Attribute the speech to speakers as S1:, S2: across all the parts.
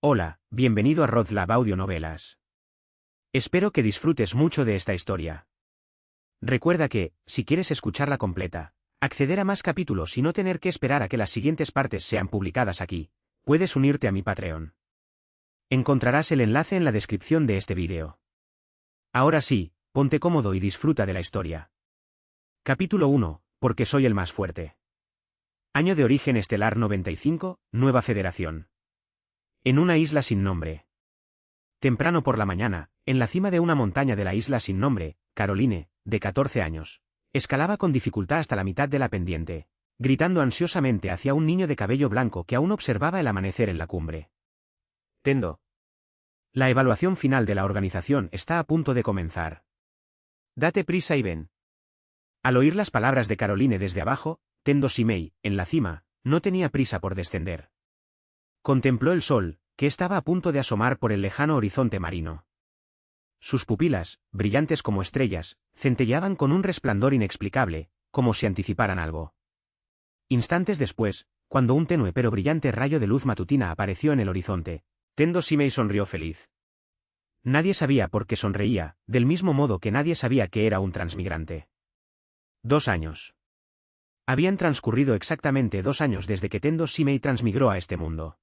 S1: Hola, bienvenido a RodLab Audionovelas. Espero que disfrutes mucho de esta historia. Recuerda que, si quieres escucharla completa, acceder a más capítulos y no tener que esperar a que las siguientes partes sean publicadas aquí, puedes unirte a mi Patreon. Encontrarás el enlace en la descripción de este vídeo. Ahora sí, ponte cómodo y disfruta de la historia. Capítulo 1, porque soy el más fuerte. Año de origen estelar 95, Nueva Federación. En una isla sin nombre. Temprano por la mañana, en la cima de una montaña de la isla sin nombre, Caroline, de 14 años, escalaba con dificultad hasta la mitad de la pendiente, gritando ansiosamente hacia un niño de cabello blanco que aún observaba el amanecer en la cumbre. Tendo. La evaluación final de la organización está a punto de comenzar. Date prisa y ven. Al oír las palabras de Caroline desde abajo, Tendo Shimei, en la cima, no tenía prisa por descender. Contempló el sol, que estaba a punto de asomar por el lejano horizonte marino. Sus pupilas, brillantes como estrellas, centelleaban con un resplandor inexplicable, como si anticiparan algo. Instantes después, cuando un tenue pero brillante rayo de luz matutina apareció en el horizonte, Tendo Shimei sonrió feliz. Nadie sabía por qué sonreía, del mismo modo que nadie sabía que era un transmigrante. 2 años. Habían transcurrido exactamente 2 años desde que Tendo Shimei transmigró a este mundo.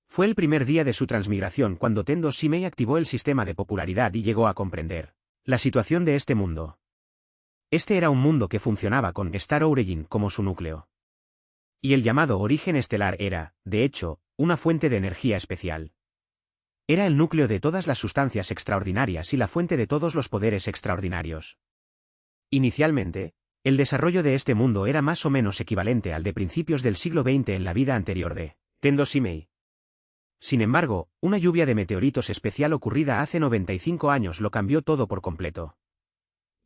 S1: Fue el primer día de su transmigración cuando Tendo Shimei activó el sistema de popularidad y llegó a comprender la situación de este mundo. Este era un mundo que funcionaba con Star Origin como su núcleo. Y el llamado origen estelar era, de hecho, una fuente de energía especial. Era el núcleo de todas las sustancias extraordinarias y la fuente de todos los poderes extraordinarios. Inicialmente, el desarrollo de este mundo era más o menos equivalente al de principios del siglo XX en la vida anterior de Tendo Shimei. Sin embargo, una lluvia de meteoritos especial ocurrida hace 95 años lo cambió todo por completo.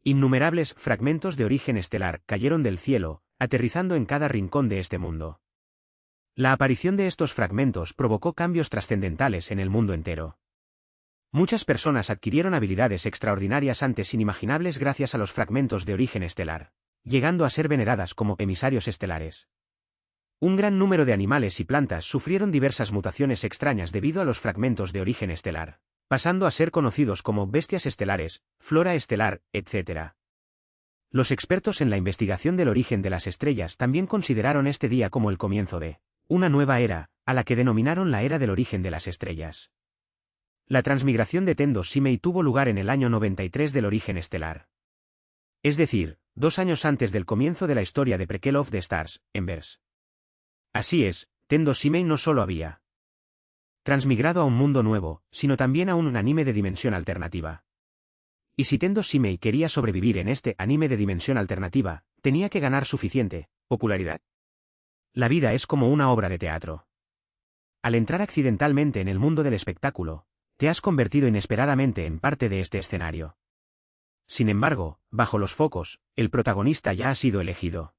S1: Innumerables fragmentos de origen estelar cayeron del cielo, aterrizando en cada rincón de este mundo. La aparición de estos fragmentos provocó cambios trascendentales en el mundo entero. Muchas personas adquirieron habilidades extraordinarias antes inimaginables gracias a los fragmentos de origen estelar, llegando a ser veneradas como emisarios estelares. Un gran número de animales y plantas sufrieron diversas mutaciones extrañas debido a los fragmentos de origen estelar, pasando a ser conocidos como bestias estelares, flora estelar, etc. Los expertos en la investigación del origen de las estrellas también consideraron este día como el comienzo de una nueva era, a la que denominaron la era del origen de las estrellas. La transmigración de Tendo Shimei tuvo lugar en el año 93 del origen estelar. Es decir, 2 años antes del comienzo de la historia de Prequel of the Stars, Embers. Así es, Tendo Shimei no solo había transmigrado a un mundo nuevo, sino también a un anime de dimensión alternativa. Y si Tendo Shimei quería sobrevivir en este anime de dimensión alternativa, tenía que ganar suficiente popularidad. La vida es como una obra de teatro. Al entrar accidentalmente en el mundo del espectáculo, te has convertido inesperadamente en parte de este escenario. Sin embargo, bajo los focos, el protagonista ya ha sido elegido.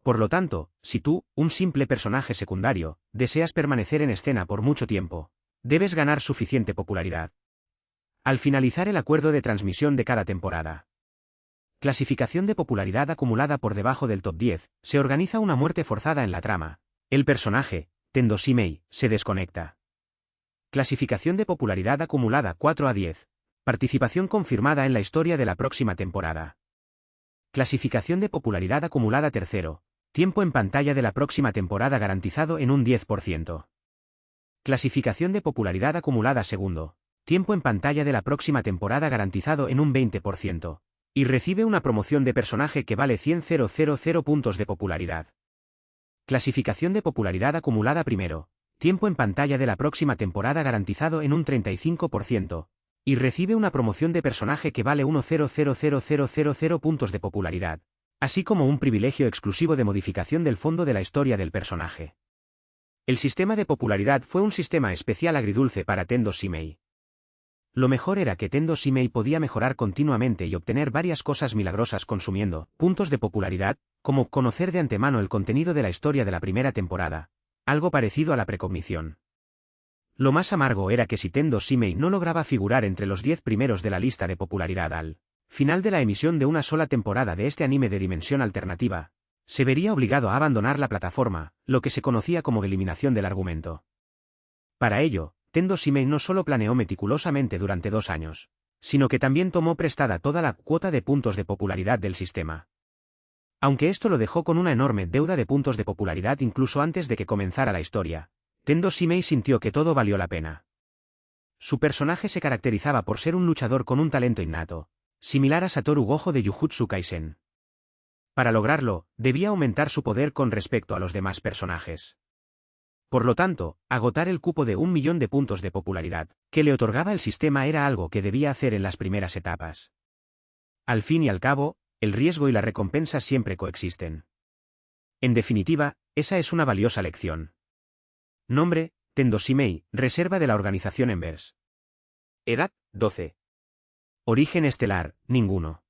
S1: Por lo tanto, si tú, un simple personaje secundario, deseas permanecer en escena por mucho tiempo, debes ganar suficiente popularidad. Al finalizar el acuerdo de transmisión de cada temporada. Clasificación de popularidad acumulada por debajo del top 10, se organiza una muerte forzada en la trama. El personaje, Tendo Shimei, se desconecta. Clasificación de popularidad acumulada 4 a 10. Participación confirmada en la historia de la próxima temporada. Clasificación de popularidad acumulada tercero. Tiempo en pantalla de la próxima temporada garantizado en un 10%. Clasificación de popularidad acumulada segundo. Tiempo en pantalla de la próxima temporada garantizado en un 20%. Y recibe una promoción de personaje que vale 100.000 puntos de popularidad. Clasificación de popularidad acumulada primero. Tiempo en pantalla de la próxima temporada garantizado en un 35%. Y recibe una promoción de personaje que vale 100.000 puntos de popularidad. Así como un privilegio exclusivo de modificación del fondo de la historia del personaje. El sistema de popularidad fue un sistema especial agridulce para Tendo Shimei. Lo mejor era que Tendo Shimei podía mejorar continuamente y obtener varias cosas milagrosas consumiendo puntos de popularidad, como conocer de antemano el contenido de la historia de la primera temporada, algo parecido a la precognición. Lo más amargo era que si Tendo Shimei no lograba figurar entre los 10 primeros de la lista de popularidad al final de la emisión de una sola temporada de este anime de dimensión alternativa, se vería obligado a abandonar la plataforma, lo que se conocía como eliminación del argumento. Para ello, Tendo Shimei no solo planeó meticulosamente durante 2 años, sino que también tomó prestada toda la cuota de puntos de popularidad del sistema. Aunque esto lo dejó con una enorme deuda de puntos de popularidad incluso antes de que comenzara la historia, Tendo Shimei sintió que todo valió la pena. Su personaje se caracterizaba por ser un luchador con un talento innato, similar a Satoru Gojo de Jujutsu Kaisen. Para lograrlo, debía aumentar su poder con respecto a los demás personajes. Por lo tanto, agotar el cupo de 1.000.000 de puntos de popularidad que le otorgaba el sistema era algo que debía hacer en las primeras etapas. Al fin y al cabo, el riesgo y la recompensa siempre coexisten. En definitiva, esa es una valiosa lección. Nombre: Tendo Shimei, reserva de la organización Embers. Edad: 12. Origen estelar: ninguno.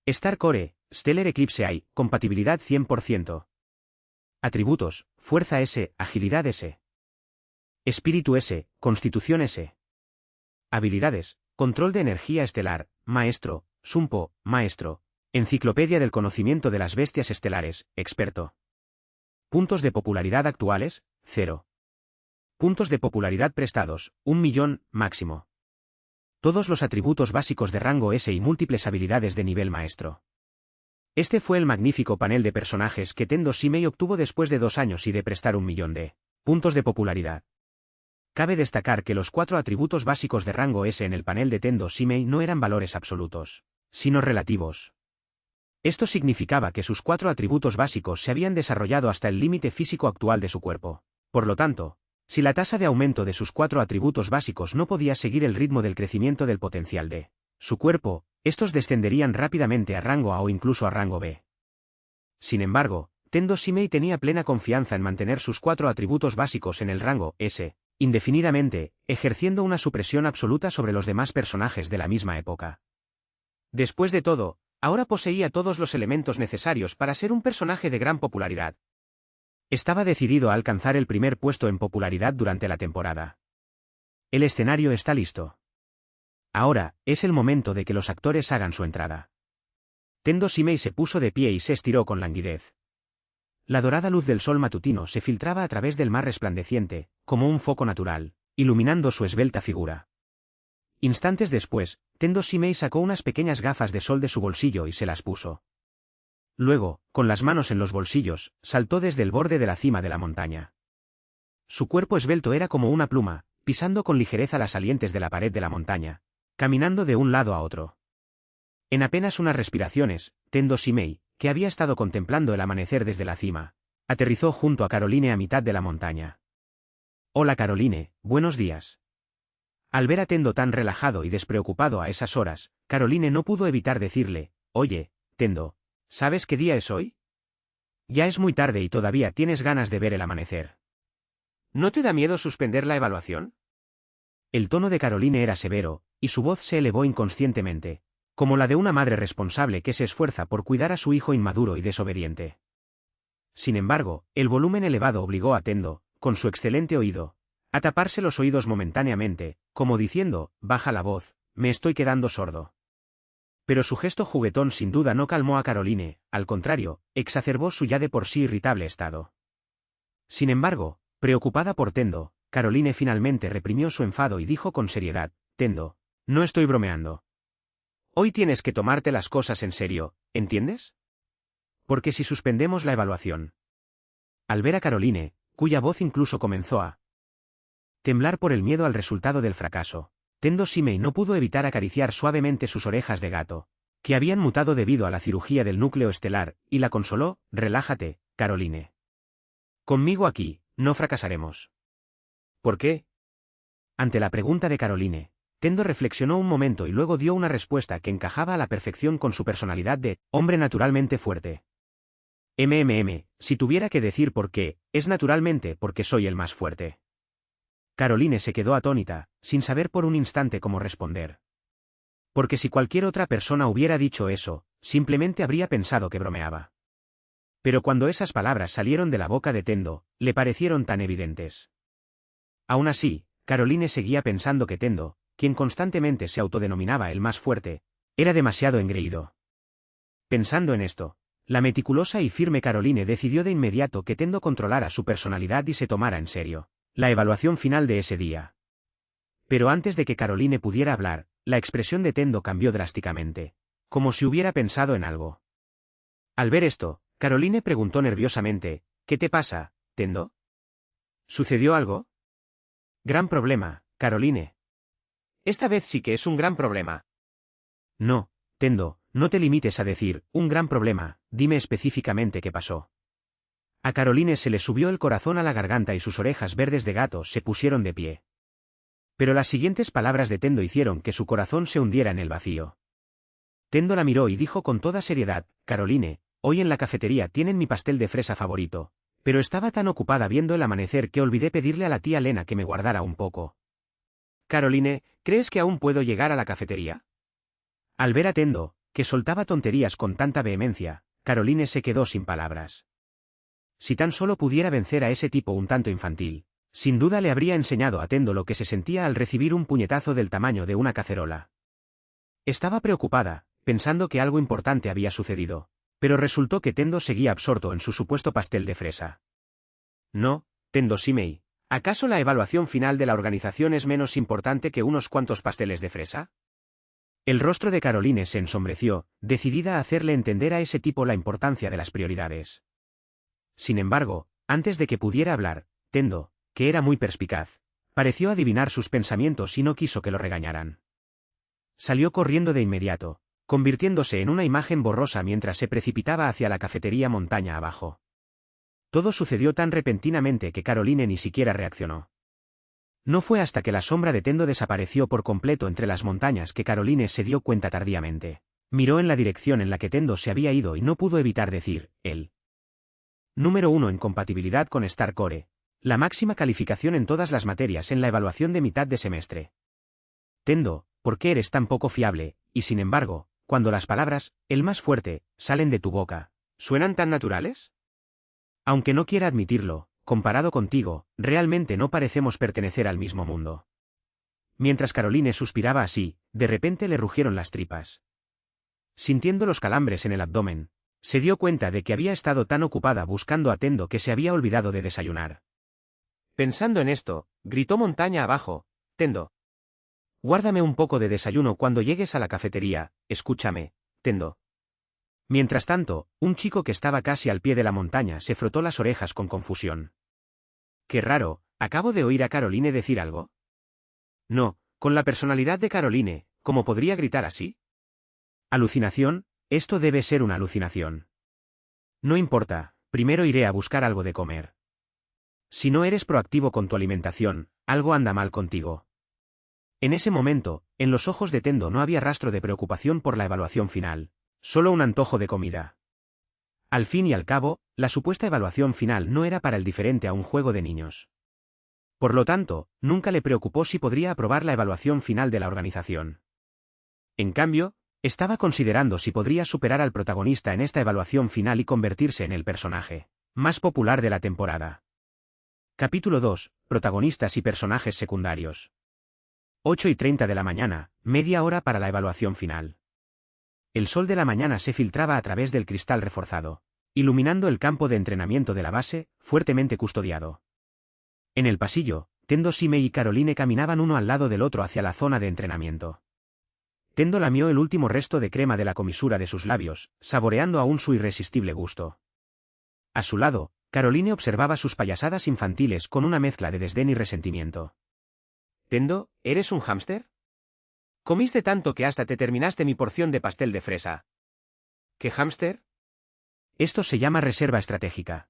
S1: Star Core: Stellar Eclipse Eye, compatibilidad 100%. Atributos: Fuerza S, Agilidad S. Espíritu S, Constitución S. Habilidades: Control de energía estelar, Maestro, Sumpo, Maestro. Enciclopedia del conocimiento de las bestias estelares, Experto. Puntos de popularidad actuales: 0. Puntos de popularidad prestados: 1.000.000, máximo. Todos los atributos básicos de rango S y múltiples habilidades de nivel Maestro. Este fue el magnífico panel de personajes que Tendo Shimei obtuvo después de 2 años y de prestar 1.000.000 de puntos de popularidad. Cabe destacar que los 4 atributos básicos de rango S en el panel de Tendo Shimei no eran valores absolutos, sino relativos. Esto significaba que sus 4 atributos básicos se habían desarrollado hasta el límite físico actual de su cuerpo. Por lo tanto, si la tasa de aumento de sus 4 atributos básicos no podía seguir el ritmo del crecimiento del potencial de su cuerpo, estos descenderían rápidamente a rango A o incluso a rango B. Sin embargo, Tendo Shimei tenía plena confianza en mantener sus 4 atributos básicos en el rango S, indefinidamente, ejerciendo una supresión absoluta sobre los demás personajes de la misma época. Después de todo, ahora poseía todos los elementos necesarios para ser un personaje de gran popularidad. Estaba decidido a alcanzar el primer puesto en popularidad durante la temporada. El escenario está listo. Ahora, es el momento de que los actores hagan su entrada. Tendo Shimei se puso de pie y se estiró con languidez. La dorada luz del sol matutino se filtraba a través del mar resplandeciente, como un foco natural, iluminando su esbelta figura. Instantes después, Tendo Shimei sacó unas pequeñas gafas de sol de su bolsillo y se las puso. Luego, con las manos en los bolsillos, saltó desde el borde de la cima de la montaña. Su cuerpo esbelto era como una pluma, pisando con ligereza las salientes de la pared de la montaña, caminando de un lado a otro. En apenas unas respiraciones, Tendo Shimei, que había estado contemplando el amanecer desde la cima, aterrizó junto a Caroline a mitad de la montaña. Hola Caroline, buenos días. Al ver a Tendo tan relajado y despreocupado a esas horas, Caroline no pudo evitar decirle: oye, Tendo, ¿sabes qué día es hoy? Ya es muy tarde y todavía tienes ganas de ver el amanecer. ¿No te da miedo suspender la evaluación? El tono de Caroline era severo, y su voz se elevó inconscientemente, como la de una madre responsable que se esfuerza por cuidar a su hijo inmaduro y desobediente. Sin embargo, el volumen elevado obligó a Tendo, con su excelente oído, a taparse los oídos momentáneamente, como diciendo: baja la voz, me estoy quedando sordo. Pero su gesto juguetón sin duda no calmó a Caroline, al contrario, exacerbó su ya de por sí irritable estado. Sin embargo, preocupada por Tendo, Caroline finalmente reprimió su enfado y dijo con seriedad: Tendo, no estoy bromeando. Hoy tienes que tomarte las cosas en serio, ¿entiendes? Porque si suspendemos la evaluación. Al ver a Caroline, cuya voz incluso comenzó a temblar por el miedo al resultado del fracaso, Tendo Shimei no pudo evitar acariciar suavemente sus orejas de gato, que habían mutado debido a la cirugía del núcleo estelar, y la consoló: relájate, Caroline. Conmigo aquí, no fracasaremos. ¿Por qué? Ante la pregunta de Caroline, Tendo reflexionó un momento y luego dio una respuesta que encajaba a la perfección con su personalidad de hombre naturalmente fuerte. Si tuviera que decir por qué, es naturalmente porque soy el más fuerte. Caroline se quedó atónita, sin saber por un instante cómo responder. Porque si cualquier otra persona hubiera dicho eso, simplemente habría pensado que bromeaba. Pero cuando esas palabras salieron de la boca de Tendo, le parecieron tan evidentes. Aún así, Caroline seguía pensando que Tendo, quien constantemente se autodenominaba el más fuerte, era demasiado engreído. Pensando en esto, la meticulosa y firme Caroline decidió de inmediato que Tendo controlara su personalidad y se tomara en serio La evaluación final de ese día. Pero antes de que Caroline pudiera hablar, la expresión de Tendo cambió drásticamente, como si hubiera pensado en algo. Al ver esto, Caroline preguntó nerviosamente, ¿qué te pasa, Tendo? ¿Sucedió algo? Gran problema, Caroline. Esta vez sí que es un gran problema. No, Tendo, no te limites a decir, un gran problema, dime específicamente qué pasó. A Caroline se le subió el corazón a la garganta y sus orejas verdes de gato se pusieron de pie. Pero las siguientes palabras de Tendo hicieron que su corazón se hundiera en el vacío. Tendo la miró y dijo con toda seriedad, Caroline, hoy en la cafetería tienen mi pastel de fresa favorito, pero estaba tan ocupada viendo el amanecer que olvidé pedirle a la tía Lena que me guardara un poco. Caroline, ¿crees que aún puedo llegar a la cafetería? Al ver a Tendo, que soltaba tonterías con tanta vehemencia, Caroline se quedó sin palabras. Si tan solo pudiera vencer a ese tipo un tanto infantil, sin duda le habría enseñado a Tendo lo que se sentía al recibir un puñetazo del tamaño de una cacerola. Estaba preocupada, pensando que algo importante había sucedido, pero resultó que Tendo seguía absorto en su supuesto pastel de fresa. No, Tendo Simei, ¿acaso la evaluación final de la organización es menos importante que unos cuantos pasteles de fresa? El rostro de Caroline se ensombreció, decidida a hacerle entender a ese tipo la importancia de las prioridades. Sin embargo, antes de que pudiera hablar, Tendo, que era muy perspicaz, pareció adivinar sus pensamientos y no quiso que lo regañaran. Salió corriendo de inmediato, convirtiéndose en una imagen borrosa mientras se precipitaba hacia la cafetería montaña abajo. Todo sucedió tan repentinamente que Caroline ni siquiera reaccionó. No fue hasta que la sombra de Tendo desapareció por completo entre las montañas que Caroline se dio cuenta tardíamente. Miró en la dirección en la que Tendo se había ido y no pudo evitar decir, él. Número 1 en compatibilidad con Star Core. La máxima calificación en todas las materias en la evaluación de mitad de semestre. Tendo, ¿por qué eres tan poco fiable? Y sin embargo, cuando las palabras, el más fuerte, salen de tu boca, ¿suenan tan naturales? Aunque no quiera admitirlo, comparado contigo, realmente no parecemos pertenecer al mismo mundo. Mientras Caroline suspiraba así, de repente le rugieron las tripas. Sintiendo los calambres en el abdomen, se dio cuenta de que había estado tan ocupada buscando a Tendo que se había olvidado de desayunar. Pensando en esto, gritó montaña abajo, Tendo. Guárdame un poco de desayuno cuando llegues a la cafetería, escúchame, Tendo. Mientras tanto, un chico que estaba casi al pie de la montaña se frotó las orejas con confusión. Qué raro, ¿acabo de oír a Caroline decir algo? No, con la personalidad de Caroline, ¿cómo podría gritar así? ¿Alucinación? Esto debe ser una alucinación. No importa, primero iré a buscar algo de comer. Si no eres proactivo con tu alimentación, algo anda mal contigo. En ese momento, en los ojos de Tendo no había rastro de preocupación por la evaluación final, solo un antojo de comida. Al fin y al cabo, la supuesta evaluación final no era para el diferente a un juego de niños. Por lo tanto, nunca le preocupó si podría aprobar la evaluación final de la organización. En cambio, estaba considerando si podría superar al protagonista en esta evaluación final y convertirse en el personaje más popular de la temporada. Capítulo 2. Protagonistas y personajes secundarios. 8:30 de la mañana, media hora para la evaluación final. El sol de la mañana se filtraba a través del cristal reforzado, iluminando el campo de entrenamiento de la base, fuertemente custodiado. En el pasillo, Tendo Simei y Caroline caminaban uno al lado del otro hacia la zona de entrenamiento. Tendo lamió el último resto de crema de la comisura de sus labios, saboreando aún su irresistible gusto. A su lado, Caroline observaba sus payasadas infantiles con una mezcla de desdén y resentimiento. «Tendo, ¿eres un hámster? Comiste tanto que hasta te terminaste mi porción de pastel de fresa». ¿Qué hámster? Esto se llama reserva estratégica.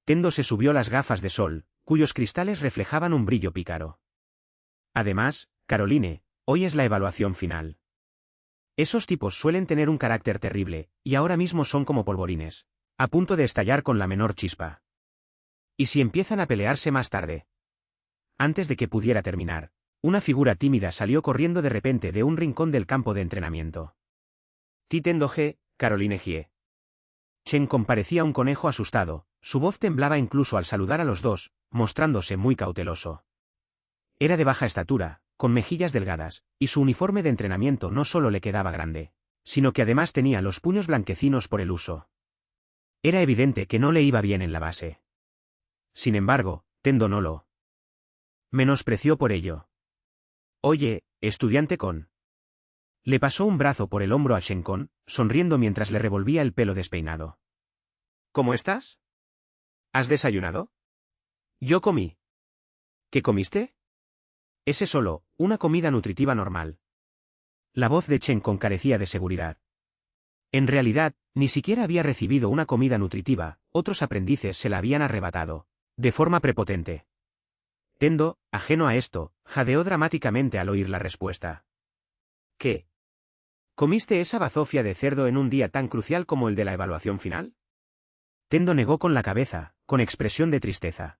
S1: Tendo se subió las gafas de sol, cuyos cristales reflejaban un brillo pícaro. Además, Caroline, hoy es la evaluación final. Esos tipos suelen tener un carácter terrible, y ahora mismo son como polvorines, a punto de estallar con la menor chispa. ¿Y si empiezan a pelearse más tarde? Antes de que pudiera terminar, una figura tímida salió corriendo de repente de un rincón del campo de entrenamiento. Tendo G, Caroline Gie. Chen comparecía un conejo asustado, su voz temblaba incluso al saludar a los dos, mostrándose muy cauteloso. Era de baja estatura, con mejillas delgadas, y su uniforme de entrenamiento no solo le quedaba grande, sino que además tenía los puños blanquecinos por el uso. Era evidente que no le iba bien en la base. Sin embargo, Tendo no lo Menospreció por ello. Oye, estudiante Kon. Le pasó un brazo por el hombro a Shen Kon, sonriendo mientras le revolvía el pelo despeinado. ¿Cómo estás? ¿Has desayunado? Yo comí. ¿Qué comiste? Ese solo, una comida nutritiva normal. La voz de Shen Kon carecía de seguridad. En realidad, ni siquiera había recibido una comida nutritiva, otros aprendices se la habían arrebatado, de forma prepotente. Tendo, ajeno a esto, jadeó dramáticamente al oír la respuesta. ¿Qué? ¿Comiste esa bazofia de cerdo en un día tan crucial como el de la evaluación final? Tendo negó con la cabeza, con expresión de tristeza.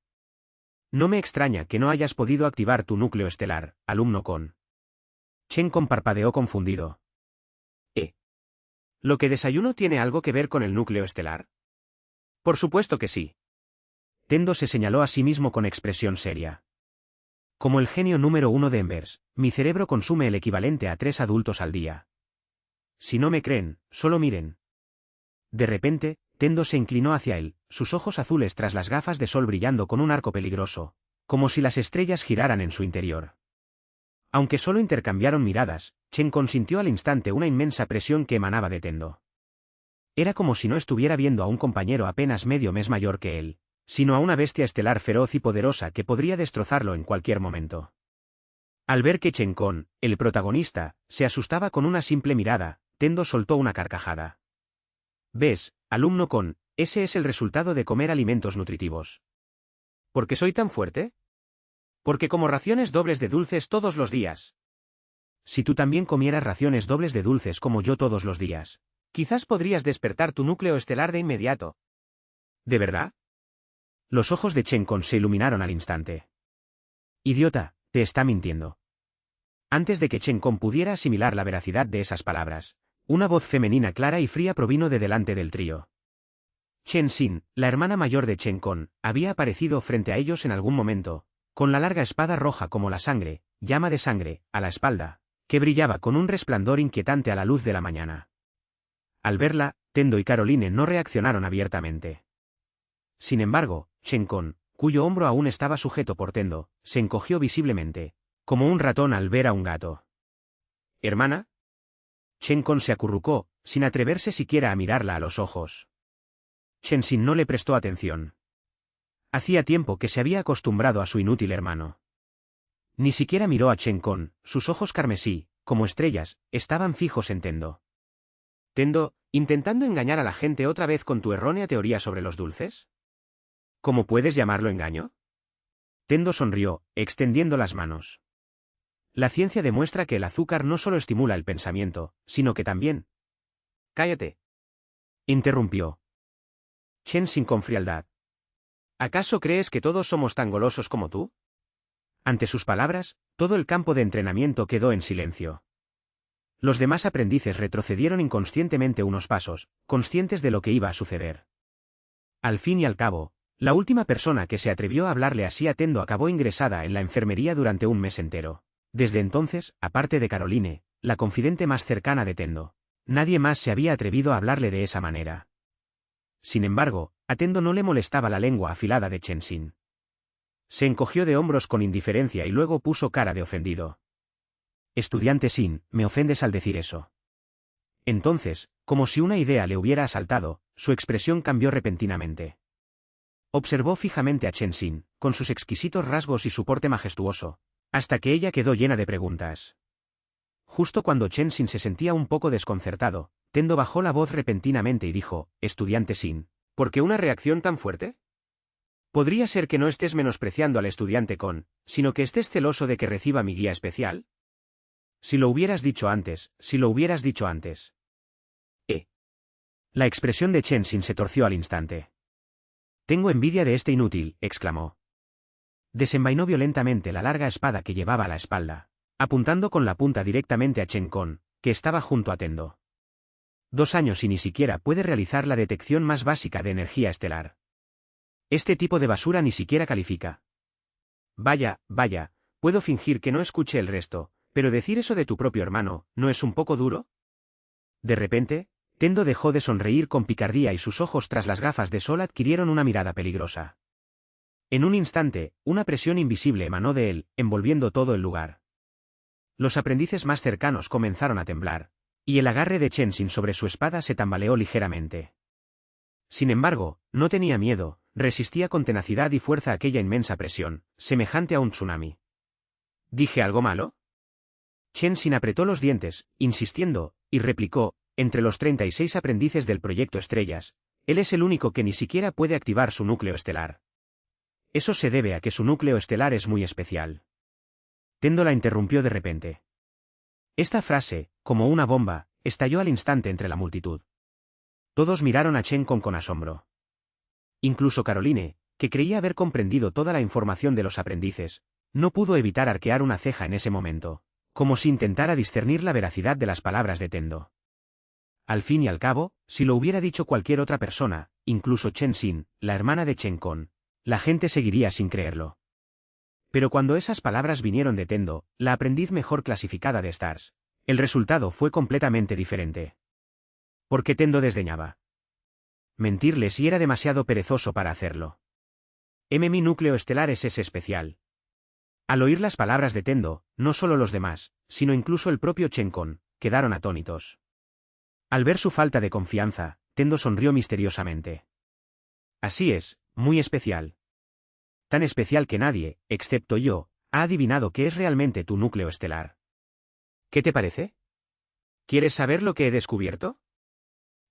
S1: No me extraña que no hayas podido activar tu núcleo estelar, alumno Kon. Shen Kon parpadeó confundido. ¿Lo que desayuno tiene algo que ver con el núcleo estelar? Por supuesto que sí. Tendo se señaló a sí mismo con expresión seria. Como el genio número 1 de Embers, mi cerebro consume el equivalente a 3 adultos al día. Si no me creen, solo miren. De repente, Tendo se inclinó hacia él, sus ojos azules tras las gafas de sol brillando con un arco peligroso, como si las estrellas giraran en su interior. Aunque solo intercambiaron miradas, Shen Kon sintió al instante una inmensa presión que emanaba de Tendo. Era como si no estuviera viendo a un compañero apenas medio mes mayor que él, sino a una bestia estelar feroz y poderosa que podría destrozarlo en cualquier momento. Al ver que Shen Kon, el protagonista, se asustaba con una simple mirada, Tendo soltó una carcajada. ¿Ves, alumno Kon, ese es el resultado de comer alimentos nutritivos? ¿Por qué soy tan fuerte? Porque como raciones dobles de dulces todos los días. Si tú también comieras raciones dobles de dulces como yo todos los días, quizás podrías despertar tu núcleo estelar de inmediato. ¿De verdad? Los ojos de Shen Kon se iluminaron al instante. Idiota, te está mintiendo. Antes de que Shen Kon pudiera asimilar la veracidad de esas palabras, una voz femenina clara y fría provino de delante del trío. Chen Xin, la hermana mayor de Shen Kon, había aparecido frente a ellos en algún momento, con la larga espada roja como la sangre, llama de sangre, a la espalda, que brillaba con un resplandor inquietante a la luz de la mañana. Al verla, Tendo y Caroline no reaccionaron abiertamente. Sin embargo, Shen Kon, cuyo hombro aún estaba sujeto por Tendo, se encogió visiblemente, como un ratón al ver a un gato. ¿Hermana? Shen Kon se acurrucó, sin atreverse siquiera a mirarla a los ojos. Chen Xin no le prestó atención. Hacía tiempo que se había acostumbrado a su inútil hermano. Ni siquiera miró a Shen Kon, sus ojos carmesí, como estrellas, estaban fijos en Tendo. Tendo, ¿intentando engañar a la gente otra vez con tu errónea teoría sobre los dulces? ¿Cómo puedes llamarlo engaño? Tendo sonrió, extendiendo las manos. La ciencia demuestra que el azúcar no solo estimula el pensamiento, sino que también... ¡Cállate!, interrumpió Chen Xin con frialdad. ¿Acaso crees que todos somos tan golosos como tú? Ante sus palabras, todo el campo de entrenamiento quedó en silencio. Los demás aprendices retrocedieron inconscientemente unos pasos, conscientes de lo que iba a suceder. Al fin y al cabo, la última persona que se atrevió a hablarle así a Tendo acabó ingresada en la enfermería durante un mes entero. Desde entonces, aparte de Caroline, la confidente más cercana de Tendo, nadie más se había atrevido a hablarle de esa manera. Sin embargo, a Tendo no le molestaba la lengua afilada de Chen Xin. Se encogió de hombros con indiferencia y luego puso cara de ofendido. Estudiante Xin, me ofendes al decir eso. Entonces, como si una idea le hubiera asaltado, su expresión cambió repentinamente. Observó fijamente a Chen Xin, con sus exquisitos rasgos y su porte majestuoso, hasta que ella quedó llena de preguntas. Justo cuando Chen Xin se sentía un poco desconcertado, Tendo bajó la voz repentinamente y dijo, estudiante Xin, ¿por qué una reacción tan fuerte? ¿Podría ser que no estés menospreciando al estudiante Kon, sino que estés celoso de que reciba mi guía especial? Si lo hubieras dicho antes, si lo hubieras dicho antes. La expresión de Chen Xin se torció al instante. Tengo envidia de este inútil, exclamó. Desenvainó violentamente la larga espada que llevaba a la espalda, apuntando con la punta directamente a Shen Kon, que estaba junto a Tendo. 2 años y ni siquiera puede realizar la detección más básica de energía estelar. Este tipo de basura ni siquiera califica. Vaya, puedo fingir que no escuche el resto, pero decir eso de tu propio hermano, ¿no es un poco duro? De repente, Tendo dejó de sonreír con picardía y sus ojos tras las gafas de sol adquirieron una mirada peligrosa. En un instante, una presión invisible emanó de él, envolviendo todo el lugar. Los aprendices más cercanos comenzaron a temblar, y el agarre de Chen Xin sobre su espada se tambaleó ligeramente. Sin embargo, no tenía miedo, resistía con tenacidad y fuerza aquella inmensa presión, semejante a un tsunami. ¿Dije algo malo? Chen Xin apretó los dientes, insistiendo, y replicó, entre los 36 aprendices del Proyecto Estrellas, él es el único que ni siquiera puede activar su núcleo estelar. Eso se debe a que su núcleo estelar es muy especial. Tendo la interrumpió de repente. Esta frase, como una bomba, estalló al instante entre la multitud. Todos miraron a Chen con asombro. Incluso Caroline, que creía haber comprendido toda la información de los aprendices, no pudo evitar arquear una ceja en ese momento, como si intentara discernir la veracidad de las palabras de Tendo. Al fin y al cabo, si lo hubiera dicho cualquier otra persona, incluso Chen Xin, la hermana de Chen Con, la gente seguiría sin creerlo. Pero cuando esas palabras vinieron de Tendo, la aprendiz mejor clasificada de Stars, el resultado fue completamente diferente. Porque Tendo desdeñaba mentirle si era demasiado perezoso para hacerlo. Mi núcleo estelar es ese especial. Al oír las palabras de Tendo, no solo los demás, sino incluso el propio Chen Con, quedaron atónitos. Al ver su falta de confianza, Tendo sonrió misteriosamente. Así es, muy especial. Tan especial que nadie, excepto yo, ha adivinado qué es realmente tu núcleo estelar. ¿Qué te parece? ¿Quieres saber lo que he descubierto?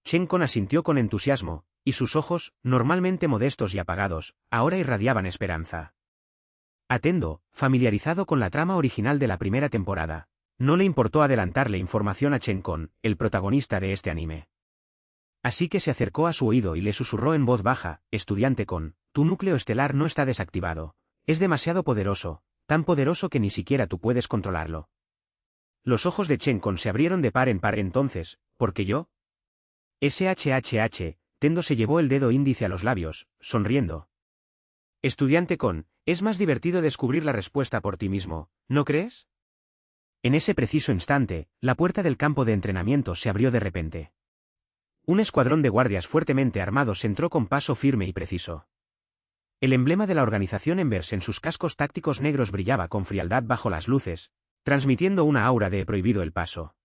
S1: Chen Con asintió con entusiasmo, y sus ojos, normalmente modestos y apagados, ahora irradiaban esperanza. A Tendo, familiarizado con la trama original de la primera temporada, no le importó adelantarle información a Chen Con, el protagonista de este anime. Así que se acercó a su oído y le susurró en voz baja, estudiante Con, tu núcleo estelar no está desactivado, es demasiado poderoso, tan poderoso que ni siquiera tú puedes controlarlo. Los ojos de Chen Con se abrieron de par en par entonces, porque yo... SHHH, Tendo se llevó el dedo índice a los labios, sonriendo. Estudiante Con, es más divertido descubrir la respuesta por ti mismo, ¿no crees? En ese preciso instante, la puerta del campo de entrenamiento se abrió de repente. Un escuadrón de guardias fuertemente armados entró con paso firme y preciso. El emblema de la organización Embers en sus cascos tácticos negros brillaba con frialdad bajo las luces, transmitiendo una aura de prohibido el paso.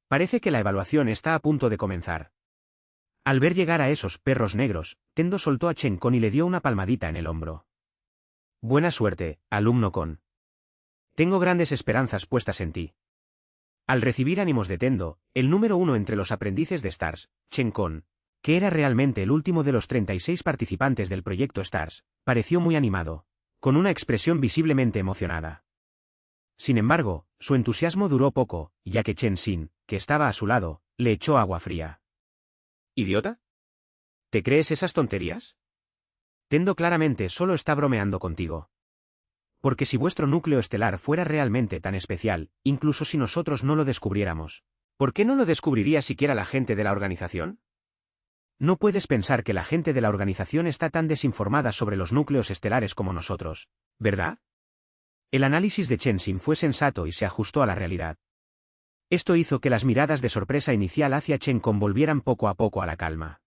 S1: Parece que la evaluación está a punto de comenzar. Al ver llegar a esos perros negros, Tendo soltó a Chen Con y le dio una palmadita en el hombro. Buena suerte, alumno Con. Tengo grandes esperanzas puestas en ti. Al recibir ánimos de Tendo, el número 1 entre los aprendices de Stars, Chen Con, que era realmente el último de los 36 participantes del proyecto Stars, pareció muy animado, con una expresión visiblemente emocionada. Sin embargo, su entusiasmo duró poco, ya que Chen Xin, que estaba a su lado, le echó agua fría. ¿Idiota? ¿Te crees esas tonterías? Tendo claramente solo está bromeando contigo. Porque si vuestro núcleo estelar fuera realmente tan especial, incluso si nosotros no lo descubriéramos, ¿por qué no lo descubriría siquiera la gente de la organización? No puedes pensar que la gente de la organización está tan desinformada sobre los núcleos estelares como nosotros, ¿verdad? El análisis de Chen Xin fue sensato y se ajustó a la realidad. Esto hizo que las miradas de sorpresa inicial hacia Chen Con volvieran poco a poco a la calma.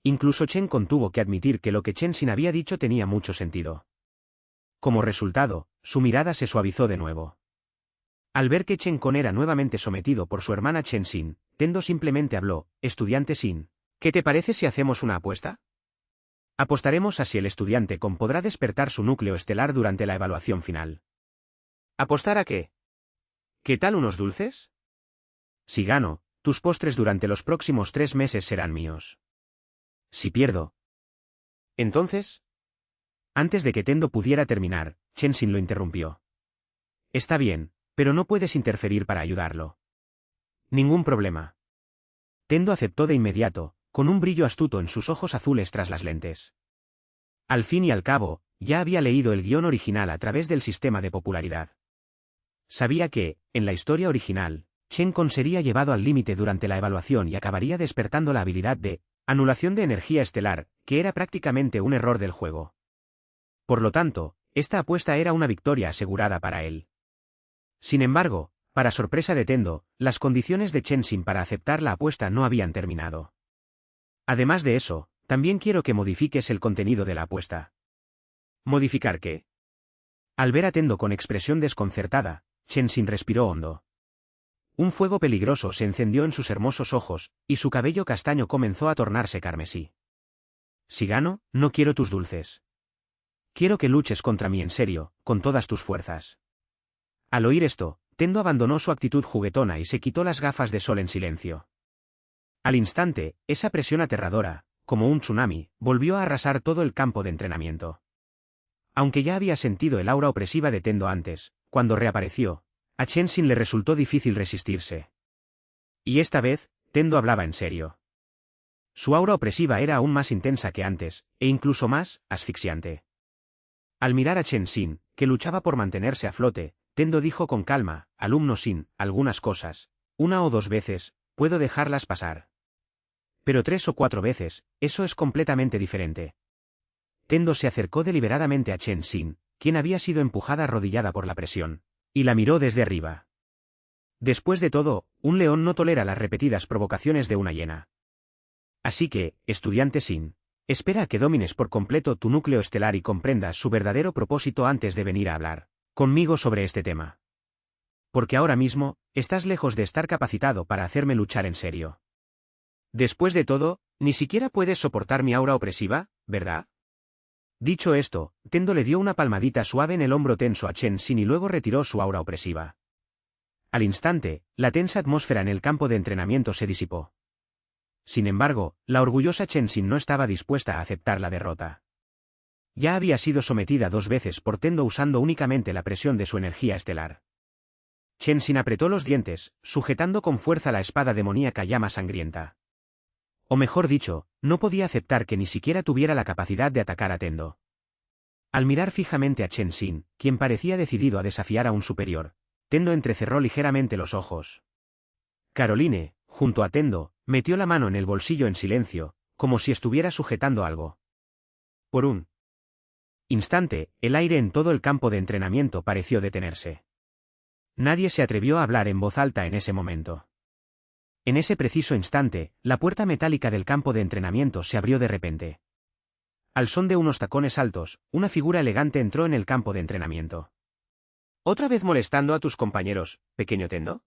S1: Incluso Chen Con tuvo que admitir que lo que Chen Xin había dicho tenía mucho sentido. Como resultado, su mirada se suavizó de nuevo. Al ver que Chen Con era nuevamente sometido por su hermana Chen Xin, Tendo simplemente habló, estudiante Xin, ¿qué te parece si hacemos una apuesta? Apostaremos a si el estudiante Con podrá despertar su núcleo estelar durante la evaluación final. ¿Apostar a qué? ¿Qué tal unos dulces? Si gano, tus postres durante los próximos 3 meses serán míos. Si pierdo. Entonces... Antes de que Tendo pudiera terminar, Chen Xin lo interrumpió. Está bien, pero no puedes interferir para ayudarlo. Ningún problema. Tendo aceptó de inmediato, con un brillo astuto en sus ojos azules tras las lentes. Al fin y al cabo, ya había leído el guión original a través del sistema de popularidad. Sabía que, en la historia original, Chen Con sería llevado al límite durante la evaluación y acabaría despertando la habilidad de anulación de energía estelar, que era prácticamente un error del juego. Por lo tanto, esta apuesta era una victoria asegurada para él. Sin embargo, para sorpresa de Tendo, las condiciones de Chen Xin para aceptar la apuesta no habían terminado. Además de eso, también quiero que modifiques el contenido de la apuesta. ¿Modificar qué? Al ver a Tendo con expresión desconcertada, Chen Xin respiró hondo. Un fuego peligroso se encendió en sus hermosos ojos, y su cabello castaño comenzó a tornarse carmesí. Si gano, no quiero tus dulces. Quiero que luches contra mí en serio, con todas tus fuerzas. Al oír esto, Tendo abandonó su actitud juguetona y se quitó las gafas de sol en silencio. Al instante, esa presión aterradora, como un tsunami, volvió a arrasar todo el campo de entrenamiento. Aunque ya había sentido el aura opresiva de Tendo antes, cuando reapareció, a Chen Xin le resultó difícil resistirse. Y esta vez, Tendo hablaba en serio. Su aura opresiva era aún más intensa que antes, e incluso más asfixiante. Al mirar a Chen Xin, que luchaba por mantenerse a flote, Tendo dijo con calma: alumno Xin, algunas cosas, 1 o 2 veces, puedo dejarlas pasar. Pero 3 o 4 veces, eso es completamente diferente. Tendo se acercó deliberadamente a Chen Xin, quien había sido empujada arrodillada por la presión, y la miró desde arriba. Después de todo, un león no tolera las repetidas provocaciones de una hiena. Así que, estudiante Xin, espera a que domines por completo tu núcleo estelar y comprendas su verdadero propósito antes de venir a hablar conmigo sobre este tema. Porque ahora mismo, estás lejos de estar capacitado para hacerme luchar en serio. Después de todo, ni siquiera puedes soportar mi aura opresiva, ¿verdad? Dicho esto, Tendo le dio una palmadita suave en el hombro tenso a Chen Xin y luego retiró su aura opresiva. Al instante, la tensa atmósfera en el campo de entrenamiento se disipó. Sin embargo, la orgullosa Chen Xin no estaba dispuesta a aceptar la derrota. Ya había sido sometida 2 veces por Tendo usando únicamente la presión de su energía estelar. Chen Xin apretó los dientes, sujetando con fuerza la espada demoníaca llama sangrienta. O mejor dicho, no podía aceptar que ni siquiera tuviera la capacidad de atacar a Tendo. Al mirar fijamente a Chen Xin, quien parecía decidido a desafiar a un superior, Tendo entrecerró ligeramente los ojos. Caroline, junto a Tendo, metió la mano en el bolsillo en silencio, como si estuviera sujetando algo. Por un instante, el aire en todo el campo de entrenamiento pareció detenerse. Nadie se atrevió a hablar en voz alta en ese momento. En ese preciso instante, la puerta metálica del campo de entrenamiento se abrió de repente. Al son de unos tacones altos, una figura elegante entró en el campo de entrenamiento. ¿Otra vez molestando a tus compañeros, pequeño Tendo?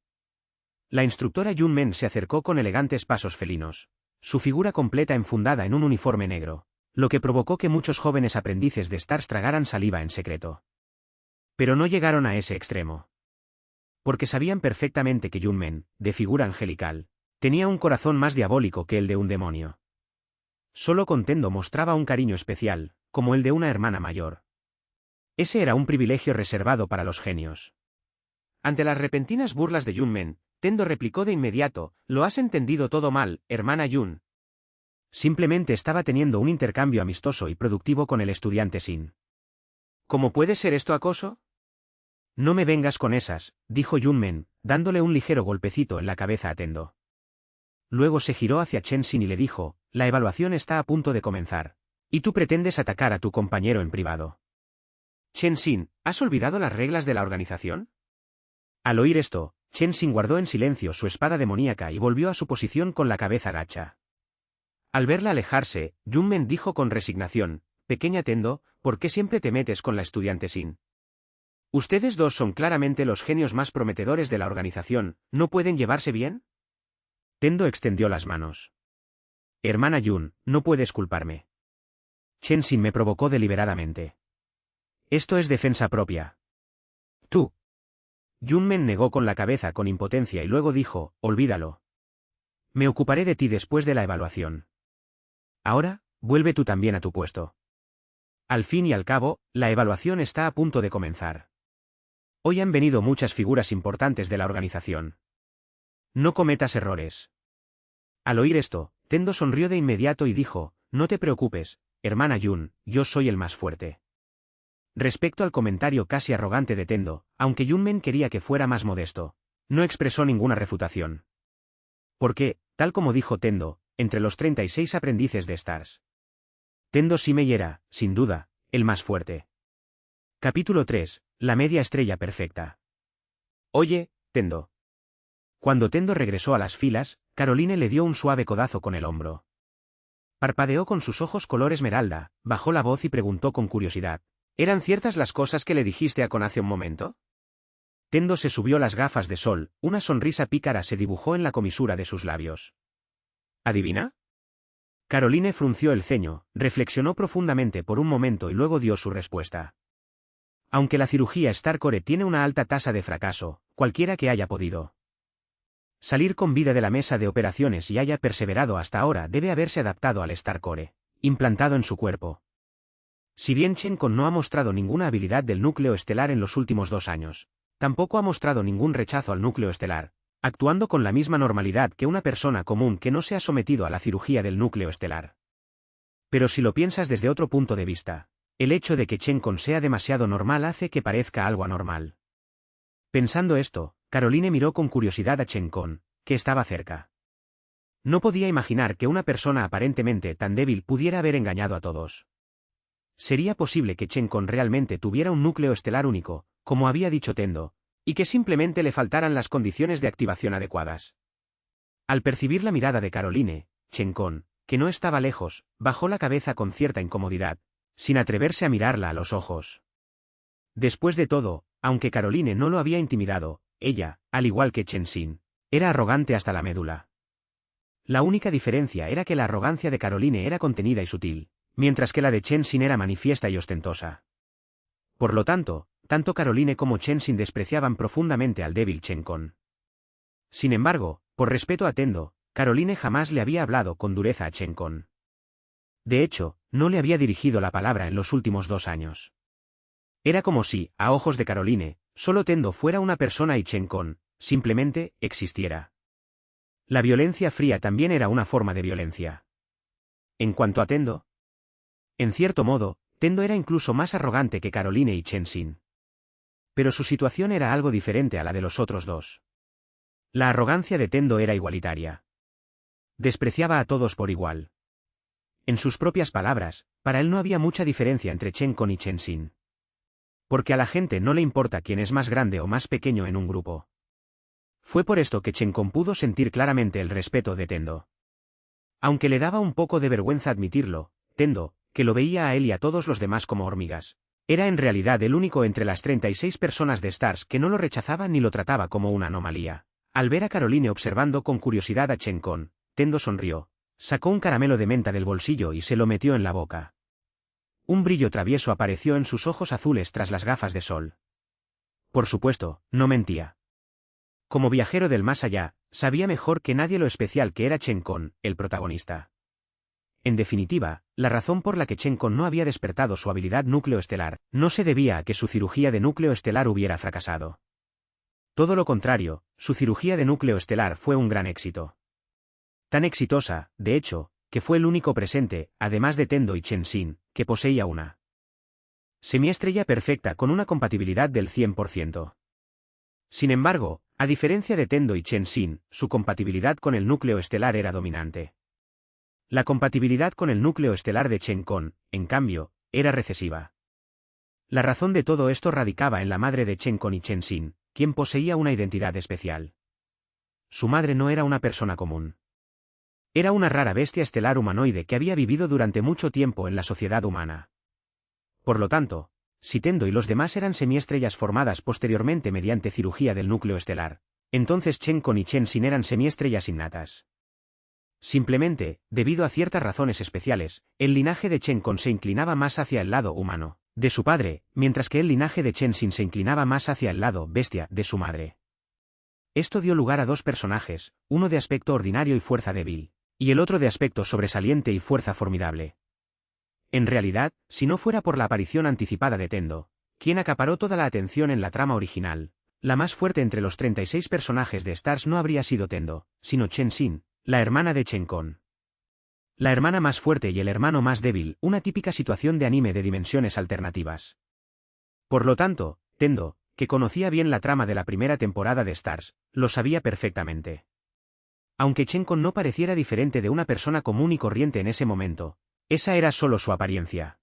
S1: La instructora Yun Men se acercó con elegantes pasos felinos, su figura completa enfundada en un uniforme negro, lo que provocó que muchos jóvenes aprendices de Stars tragaran saliva en secreto. Pero no llegaron a ese extremo. Porque sabían perfectamente que Yun Men, de figura angelical, tenía un corazón más diabólico que el de un demonio. Solo con Tendo mostraba un cariño especial, como el de una hermana mayor. Ese era un privilegio reservado para los genios. Ante las repentinas burlas de Yun Men, Tendo replicó de inmediato: lo has entendido todo mal, hermana Yun. Simplemente estaba teniendo un intercambio amistoso y productivo con el estudiante Xin. ¿Cómo puede ser esto acoso? No me vengas con esas, dijo Yun Men, dándole un ligero golpecito en la cabeza a Tendo. Luego se giró hacia Chen Xin y le dijo: la evaluación está a punto de comenzar, y tú pretendes atacar a tu compañero en privado. Chen Xin, ¿has olvidado las reglas de la organización? Al oír esto, Chen Xin guardó en silencio su espada demoníaca y volvió a su posición con la cabeza gacha. Al verla alejarse, Yun Men dijo con resignación: pequeña Tendo, ¿por qué siempre te metes con la estudiante Xin? Ustedes dos son claramente los genios más prometedores de la organización, ¿no pueden llevarse bien? Tendo extendió las manos. Hermana Yun, no puedes culparme. Chen Xin me provocó deliberadamente. Esto es defensa propia. Tú. Yun Men negó con la cabeza con impotencia y luego dijo: olvídalo. Me ocuparé de ti después de la evaluación. Ahora, vuelve tú también a tu puesto. Al fin y al cabo, la evaluación está a punto de comenzar. Hoy han venido muchas figuras importantes de la organización. No cometas errores. Al oír esto, Tendo sonrió de inmediato y dijo: no te preocupes, hermana Yun, yo soy el más fuerte. Respecto al comentario casi arrogante de Tendo, aunque Yun Men quería que fuera más modesto, no expresó ninguna refutación. Porque, tal como dijo Tendo, entre los 36 aprendices de Stars, Tendo Simei era, sin duda, el más fuerte. Capítulo 3. La media estrella perfecta. Oye, Tendo. Cuando Tendo regresó a las filas, Caroline le dio un suave codazo con el hombro. Parpadeó con sus ojos color esmeralda, bajó la voz y preguntó con curiosidad: ¿Eran ciertas las cosas que le dijiste a Kon hace un momento? Tendo se subió las gafas de sol, una sonrisa pícara se dibujó en la comisura de sus labios. ¿Adivina? Caroline frunció el ceño, reflexionó profundamente por un momento y luego dio su respuesta. Aunque la cirugía Starcore tiene una alta tasa de fracaso, cualquiera que haya podido salir con vida de la mesa de operaciones y haya perseverado hasta ahora debe haberse adaptado al Starcore, implantado en su cuerpo. Si bien Chen Kon no ha mostrado ninguna habilidad del núcleo estelar en los últimos 2 años, tampoco ha mostrado ningún rechazo al núcleo estelar, actuando con la misma normalidad que una persona común que no se ha sometido a la cirugía del núcleo estelar. Pero si lo piensas desde otro punto de vista, el hecho de que Chen Kon sea demasiado normal hace que parezca algo anormal. Pensando esto, Caroline miró con curiosidad a Chen Kon, que estaba cerca. No podía imaginar que una persona aparentemente tan débil pudiera haber engañado a todos. ¿Sería posible que Chen Kon realmente tuviera un núcleo estelar único, como había dicho Tendo, y que simplemente le faltaran las condiciones de activación adecuadas? Al percibir la mirada de Caroline, Chen Kon, que no estaba lejos, bajó la cabeza con cierta incomodidad, sin atreverse a mirarla a los ojos. Después de todo, aunque Caroline no lo había intimidado, ella, al igual que Chen Xin, era arrogante hasta la médula. La única diferencia era que la arrogancia de Caroline era contenida y sutil, mientras que la de Chen Xin era manifiesta y ostentosa. Por lo tanto, tanto Caroline como Chen Xin despreciaban profundamente al débil Chen Kon. Sin embargo, por respeto a Tendo, Caroline jamás le había hablado con dureza a Chen Kon. De hecho, no le había dirigido la palabra en los últimos 2 años. Era como si, a ojos de Caroline, solo Tendo fuera una persona y Chen Kon, simplemente, existiera. La violencia fría también era una forma de violencia. En cuanto a Tendo, en cierto modo, Tendo era incluso más arrogante que Caroline y Chen Xin. Pero su situación era algo diferente a la de los otros dos. La arrogancia de Tendo era igualitaria. Despreciaba a todos por igual. En sus propias palabras, para él no había mucha diferencia entre Chen Kon y Chen Xin. Porque a la gente no le importa quién es más grande o más pequeño en un grupo. Fue por esto que Chen Kon pudo sentir claramente el respeto de Tendo. Aunque le daba un poco de vergüenza admitirlo, Tendo, que lo veía a él y a todos los demás como hormigas, era en realidad el único entre las 36 personas de Stars que no lo rechazaba ni lo trataba como una anomalía. Al ver a Caroline observando con curiosidad a Chen Kon, Tendo sonrió, sacó un caramelo de menta del bolsillo y se lo metió en la boca. Un brillo travieso apareció en sus ojos azules tras las gafas de sol. Por supuesto, no mentía. Como viajero del más allá, sabía mejor que nadie lo especial que era Chen Kon, el protagonista. En definitiva, la razón por la que Chen Kon no había despertado su habilidad núcleo estelar no se debía a que su cirugía de núcleo estelar hubiera fracasado. Todo lo contrario, su cirugía de núcleo estelar fue un gran éxito. Tan exitosa, de hecho, que fue el único presente, además de Tendo y Chen Xin, que poseía una semiestrella perfecta con una compatibilidad del 100%. Sin embargo, a diferencia de Tendo y Chen Xin, su compatibilidad con el núcleo estelar era dominante. La compatibilidad con el núcleo estelar de Chen Kon, en cambio, era recesiva. La razón de todo esto radicaba en la madre de Chen Kon y Chen Xin, quien poseía una identidad especial. Su madre no era una persona común. Era una rara bestia estelar humanoide que había vivido durante mucho tiempo en la sociedad humana. Por lo tanto, si Tendo y los demás eran semiestrellas formadas posteriormente mediante cirugía del núcleo estelar, entonces Chen Kon y Chen Xin eran semiestrellas innatas. Simplemente, debido a ciertas razones especiales, el linaje de Chen Kon se inclinaba más hacia el lado humano de su padre, mientras que el linaje de Chen Xin se inclinaba más hacia el lado bestia de su madre. Esto dio lugar a 2 personajes, uno de aspecto ordinario y fuerza débil, y el otro de aspecto sobresaliente y fuerza formidable. En realidad, si no fuera por la aparición anticipada de Tendo, quien acaparó toda la atención en la trama original, la más fuerte entre los 36 personajes de Stars no habría sido Tendo, sino Chen Xin, la hermana de Chen Kon. La hermana más fuerte y el hermano más débil, una típica situación de anime de dimensiones alternativas. Por lo tanto, Tendo, que conocía bien la trama de la primera temporada de Stars, lo sabía perfectamente. Aunque Chen Kon no pareciera diferente de una persona común y corriente en ese momento, esa era solo su apariencia.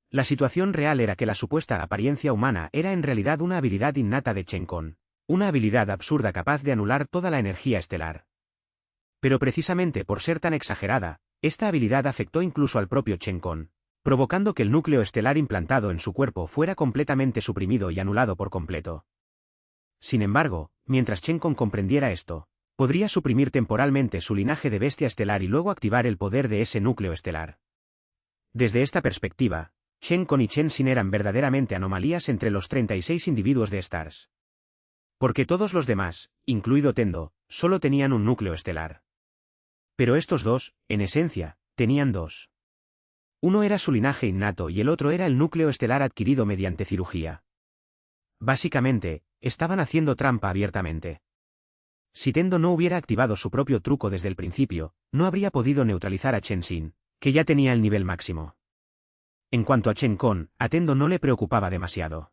S1: La situación real era que la supuesta apariencia humana era en realidad una habilidad innata de Chen Kon, una habilidad absurda capaz de anular toda la energía estelar. Pero precisamente por ser tan exagerada, esta habilidad afectó incluso al propio Chen Kon, provocando que el núcleo estelar implantado en su cuerpo fuera completamente suprimido y anulado por completo. Sin embargo, mientras Shen Kong comprendiera esto, podría suprimir temporalmente su linaje de bestia estelar y luego activar el poder de ese núcleo estelar. Desde esta perspectiva, Shen Kong y Chen Xin eran verdaderamente anomalías entre los 36 individuos de Stars. Porque todos los demás, incluido Tendo, solo tenían un núcleo estelar. Pero estos dos, en esencia, tenían dos. Uno era su linaje innato y el otro era el núcleo estelar adquirido mediante cirugía. Básicamente, estaban haciendo trampa abiertamente. Si Tendo no hubiera activado su propio truco desde el principio, no habría podido neutralizar a Chen Xin, que ya tenía el nivel máximo. En cuanto a Shen Kong, a Tendo no le preocupaba demasiado.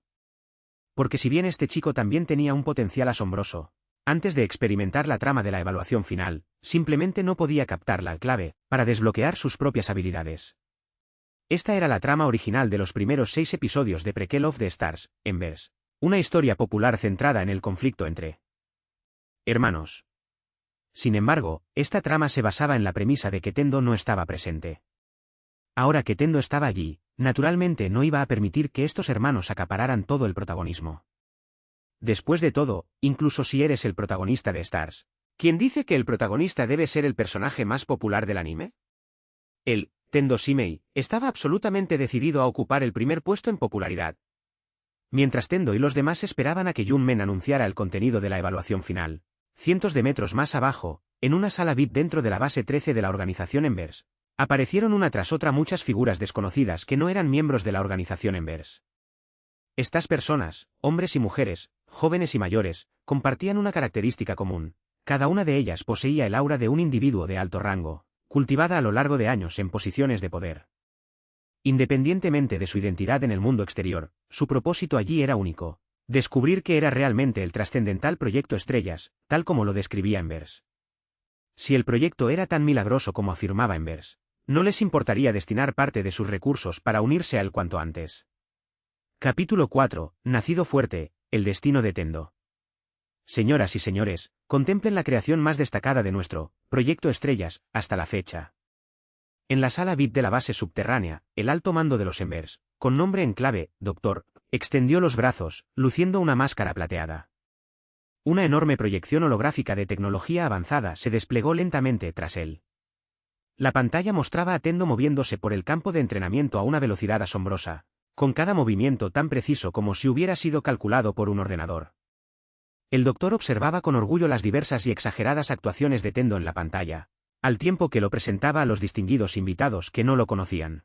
S1: Porque si bien este chico también tenía un potencial asombroso, antes de experimentar la trama de la evaluación final, simplemente no podía captar la clave para desbloquear sus propias habilidades. Esta era la trama original de los primeros 6 episodios de Prequel of the Stars, Embers, una historia popular centrada en el conflicto entre hermanos. Sin embargo, esta trama se basaba en la premisa de que Tendo no estaba presente. Ahora que Tendo estaba allí, naturalmente no iba a permitir que estos hermanos acapararan todo el protagonismo. Después de todo, incluso si eres el protagonista de Stars, ¿quién dice que el protagonista debe ser el personaje más popular del anime? Él, Tendo Shimei, estaba absolutamente decidido a ocupar el primer puesto en popularidad. Mientras Tendo y los demás esperaban a que Junmen anunciara el contenido de la evaluación final, cientos de metros más abajo, en una sala VIP dentro de la base 13 de la organización Embers, aparecieron una tras otra muchas figuras desconocidas que no eran miembros de la organización Embers. Estas personas, hombres y mujeres, jóvenes y mayores, compartían una característica común: cada una de ellas poseía el aura de un individuo de alto rango, cultivada a lo largo de años en posiciones de poder. Independientemente de su identidad en el mundo exterior, su propósito allí era único: descubrir qué era realmente el trascendental proyecto Estrellas, tal como lo describía Embers. Si el proyecto era tan milagroso como afirmaba Embers, no les importaría destinar parte de sus recursos para unirse a él cuanto antes. Capítulo 4. Nacido fuerte, el destino de Tendo. Señoras y señores, contemplen la creación más destacada de nuestro proyecto Estrellas, hasta la fecha. En la sala VIP de la base subterránea, el alto mando de los Embers, con nombre en clave, Doctor, extendió los brazos, luciendo una máscara plateada. Una enorme proyección holográfica de tecnología avanzada se desplegó lentamente tras él. La pantalla mostraba a Tendo moviéndose por el campo de entrenamiento a una velocidad asombrosa, con cada movimiento tan preciso como si hubiera sido calculado por un ordenador. El doctor observaba con orgullo las diversas y exageradas actuaciones de Tendo en la pantalla, al tiempo que lo presentaba a los distinguidos invitados que no lo conocían.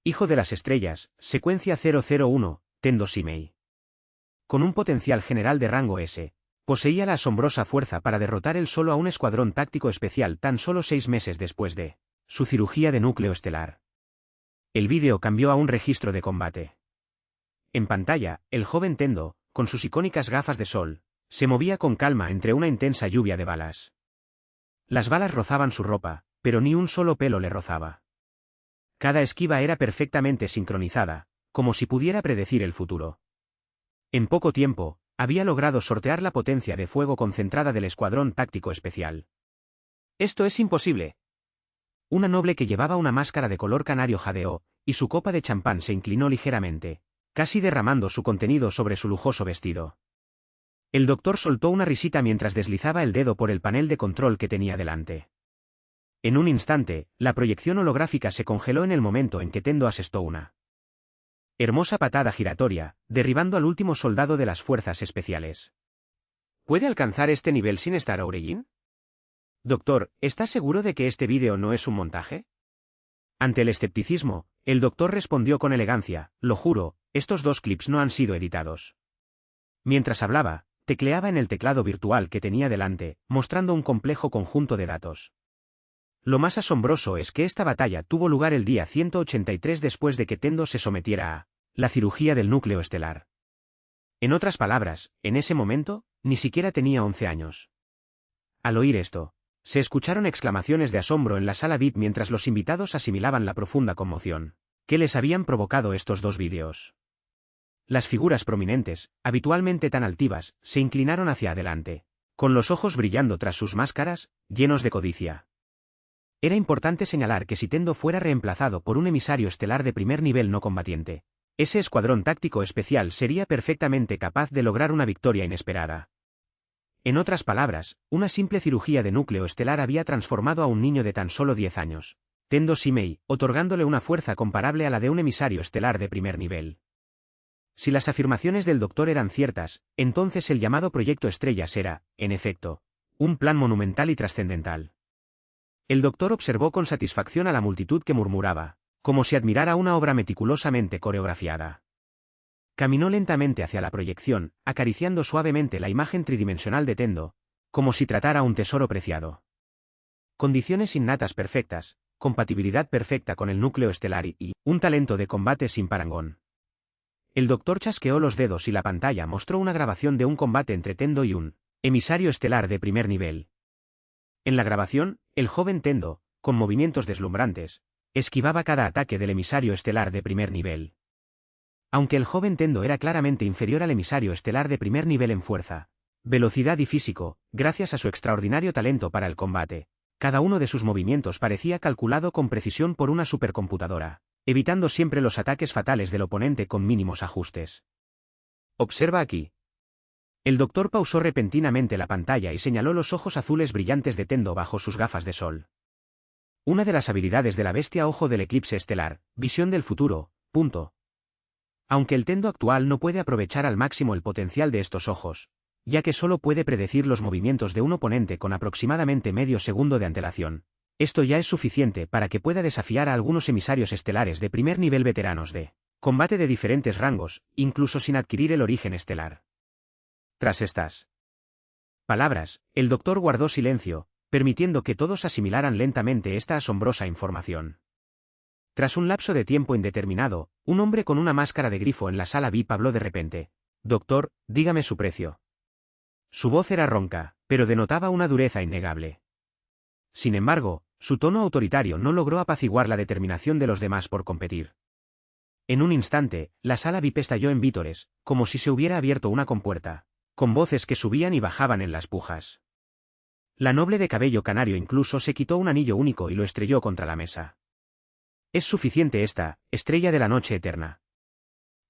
S1: Hijo de las estrellas, secuencia 001, Tendo Shimei. Con un potencial general de rango S, poseía la asombrosa fuerza para derrotar él solo a un escuadrón táctico especial tan solo 6 meses después de su cirugía de núcleo estelar. El vídeo cambió a un registro de combate. En pantalla, el joven Tendo, con sus icónicas gafas de sol, se movía con calma entre una intensa lluvia de balas. Las balas rozaban su ropa, pero ni un solo pelo le rozaba. Cada esquiva era perfectamente sincronizada, como si pudiera predecir el futuro. En poco tiempo, había logrado sortear la potencia de fuego concentrada del escuadrón táctico especial. «Esto es imposible». Una noble que llevaba una máscara de color canario jadeó, y su copa de champán se inclinó ligeramente, casi derramando su contenido sobre su lujoso vestido. El doctor soltó una risita mientras deslizaba el dedo por el panel de control que tenía delante. En un instante, la proyección holográfica se congeló en el momento en que Tendo asestó una hermosa patada giratoria, derribando al último soldado de las fuerzas especiales. ¿Puede alcanzar este nivel sin estar Origin? Doctor, ¿estás seguro de que este vídeo no es un montaje? Ante el escepticismo, el doctor respondió con elegancia: lo juro, estos 2 clips no han sido editados. Mientras hablaba, tecleaba en el teclado virtual que tenía delante, mostrando un complejo conjunto de datos. Lo más asombroso es que esta batalla tuvo lugar el día 183 después de que Tendo se sometiera a la cirugía del núcleo estelar. En otras palabras, en ese momento, ni siquiera tenía 11 años. Al oír esto, se escucharon exclamaciones de asombro en la sala VIP mientras los invitados asimilaban la profunda conmoción que les habían provocado estos 2 vídeos. Las figuras prominentes, habitualmente tan altivas, se inclinaron hacia adelante, con los ojos brillando tras sus máscaras, llenos de codicia. Era importante señalar que si Tendo fuera reemplazado por un emisario estelar de primer nivel no combatiente, ese escuadrón táctico especial sería perfectamente capaz de lograr una victoria inesperada. En otras palabras, una simple cirugía de núcleo estelar había transformado a un niño de tan solo 10 años, Tendo Shimei, otorgándole una fuerza comparable a la de un emisario estelar de primer nivel. Si las afirmaciones del doctor eran ciertas, entonces el llamado Proyecto Estrellas era, en efecto, un plan monumental y trascendental. El doctor observó con satisfacción a la multitud que murmuraba, como si admirara una obra meticulosamente coreografiada. Caminó lentamente hacia la proyección, acariciando suavemente la imagen tridimensional de Tendo, como si tratara un tesoro preciado. Condiciones innatas perfectas, compatibilidad perfecta con el núcleo estelar y un talento de combate sin parangón. El doctor chasqueó los dedos y la pantalla mostró una grabación de un combate entre Tendo y un emisario estelar de primer nivel. En la grabación, el joven Tendo, con movimientos deslumbrantes, esquivaba cada ataque del emisario estelar de primer nivel. Aunque el joven Tendo era claramente inferior al emisario estelar de primer nivel en fuerza, velocidad y físico, gracias a su extraordinario talento para el combate, cada uno de sus movimientos parecía calculado con precisión por una supercomputadora, evitando siempre los ataques fatales del oponente con mínimos ajustes. Observa aquí. El doctor pausó repentinamente la pantalla y señaló los ojos azules brillantes de Tendo bajo sus gafas de sol. Una de las habilidades de la bestia ojo del eclipse estelar, visión del futuro, punto. Aunque el Tendo actual no puede aprovechar al máximo el potencial de estos ojos, ya que solo puede predecir los movimientos de un oponente con aproximadamente medio segundo de antelación, esto ya es suficiente para que pueda desafiar a algunos emisarios estelares de primer nivel veteranos de combate de diferentes rangos, incluso sin adquirir el origen estelar. Tras estas palabras, el doctor guardó silencio, permitiendo que todos asimilaran lentamente esta asombrosa información. Tras un lapso de tiempo indeterminado, un hombre con una máscara de grifo en la sala VIP habló de repente. «Doctor, dígame su precio». Su voz era ronca, pero denotaba una dureza innegable. Sin embargo, su tono autoritario no logró apaciguar la determinación de los demás por competir. En un instante, la sala VIP estalló en vítores, como si se hubiera abierto una compuerta, con voces que subían y bajaban en las pujas. La noble de cabello canario incluso se quitó un anillo único y lo estrelló contra la mesa. «Es suficiente esta, estrella de la noche eterna».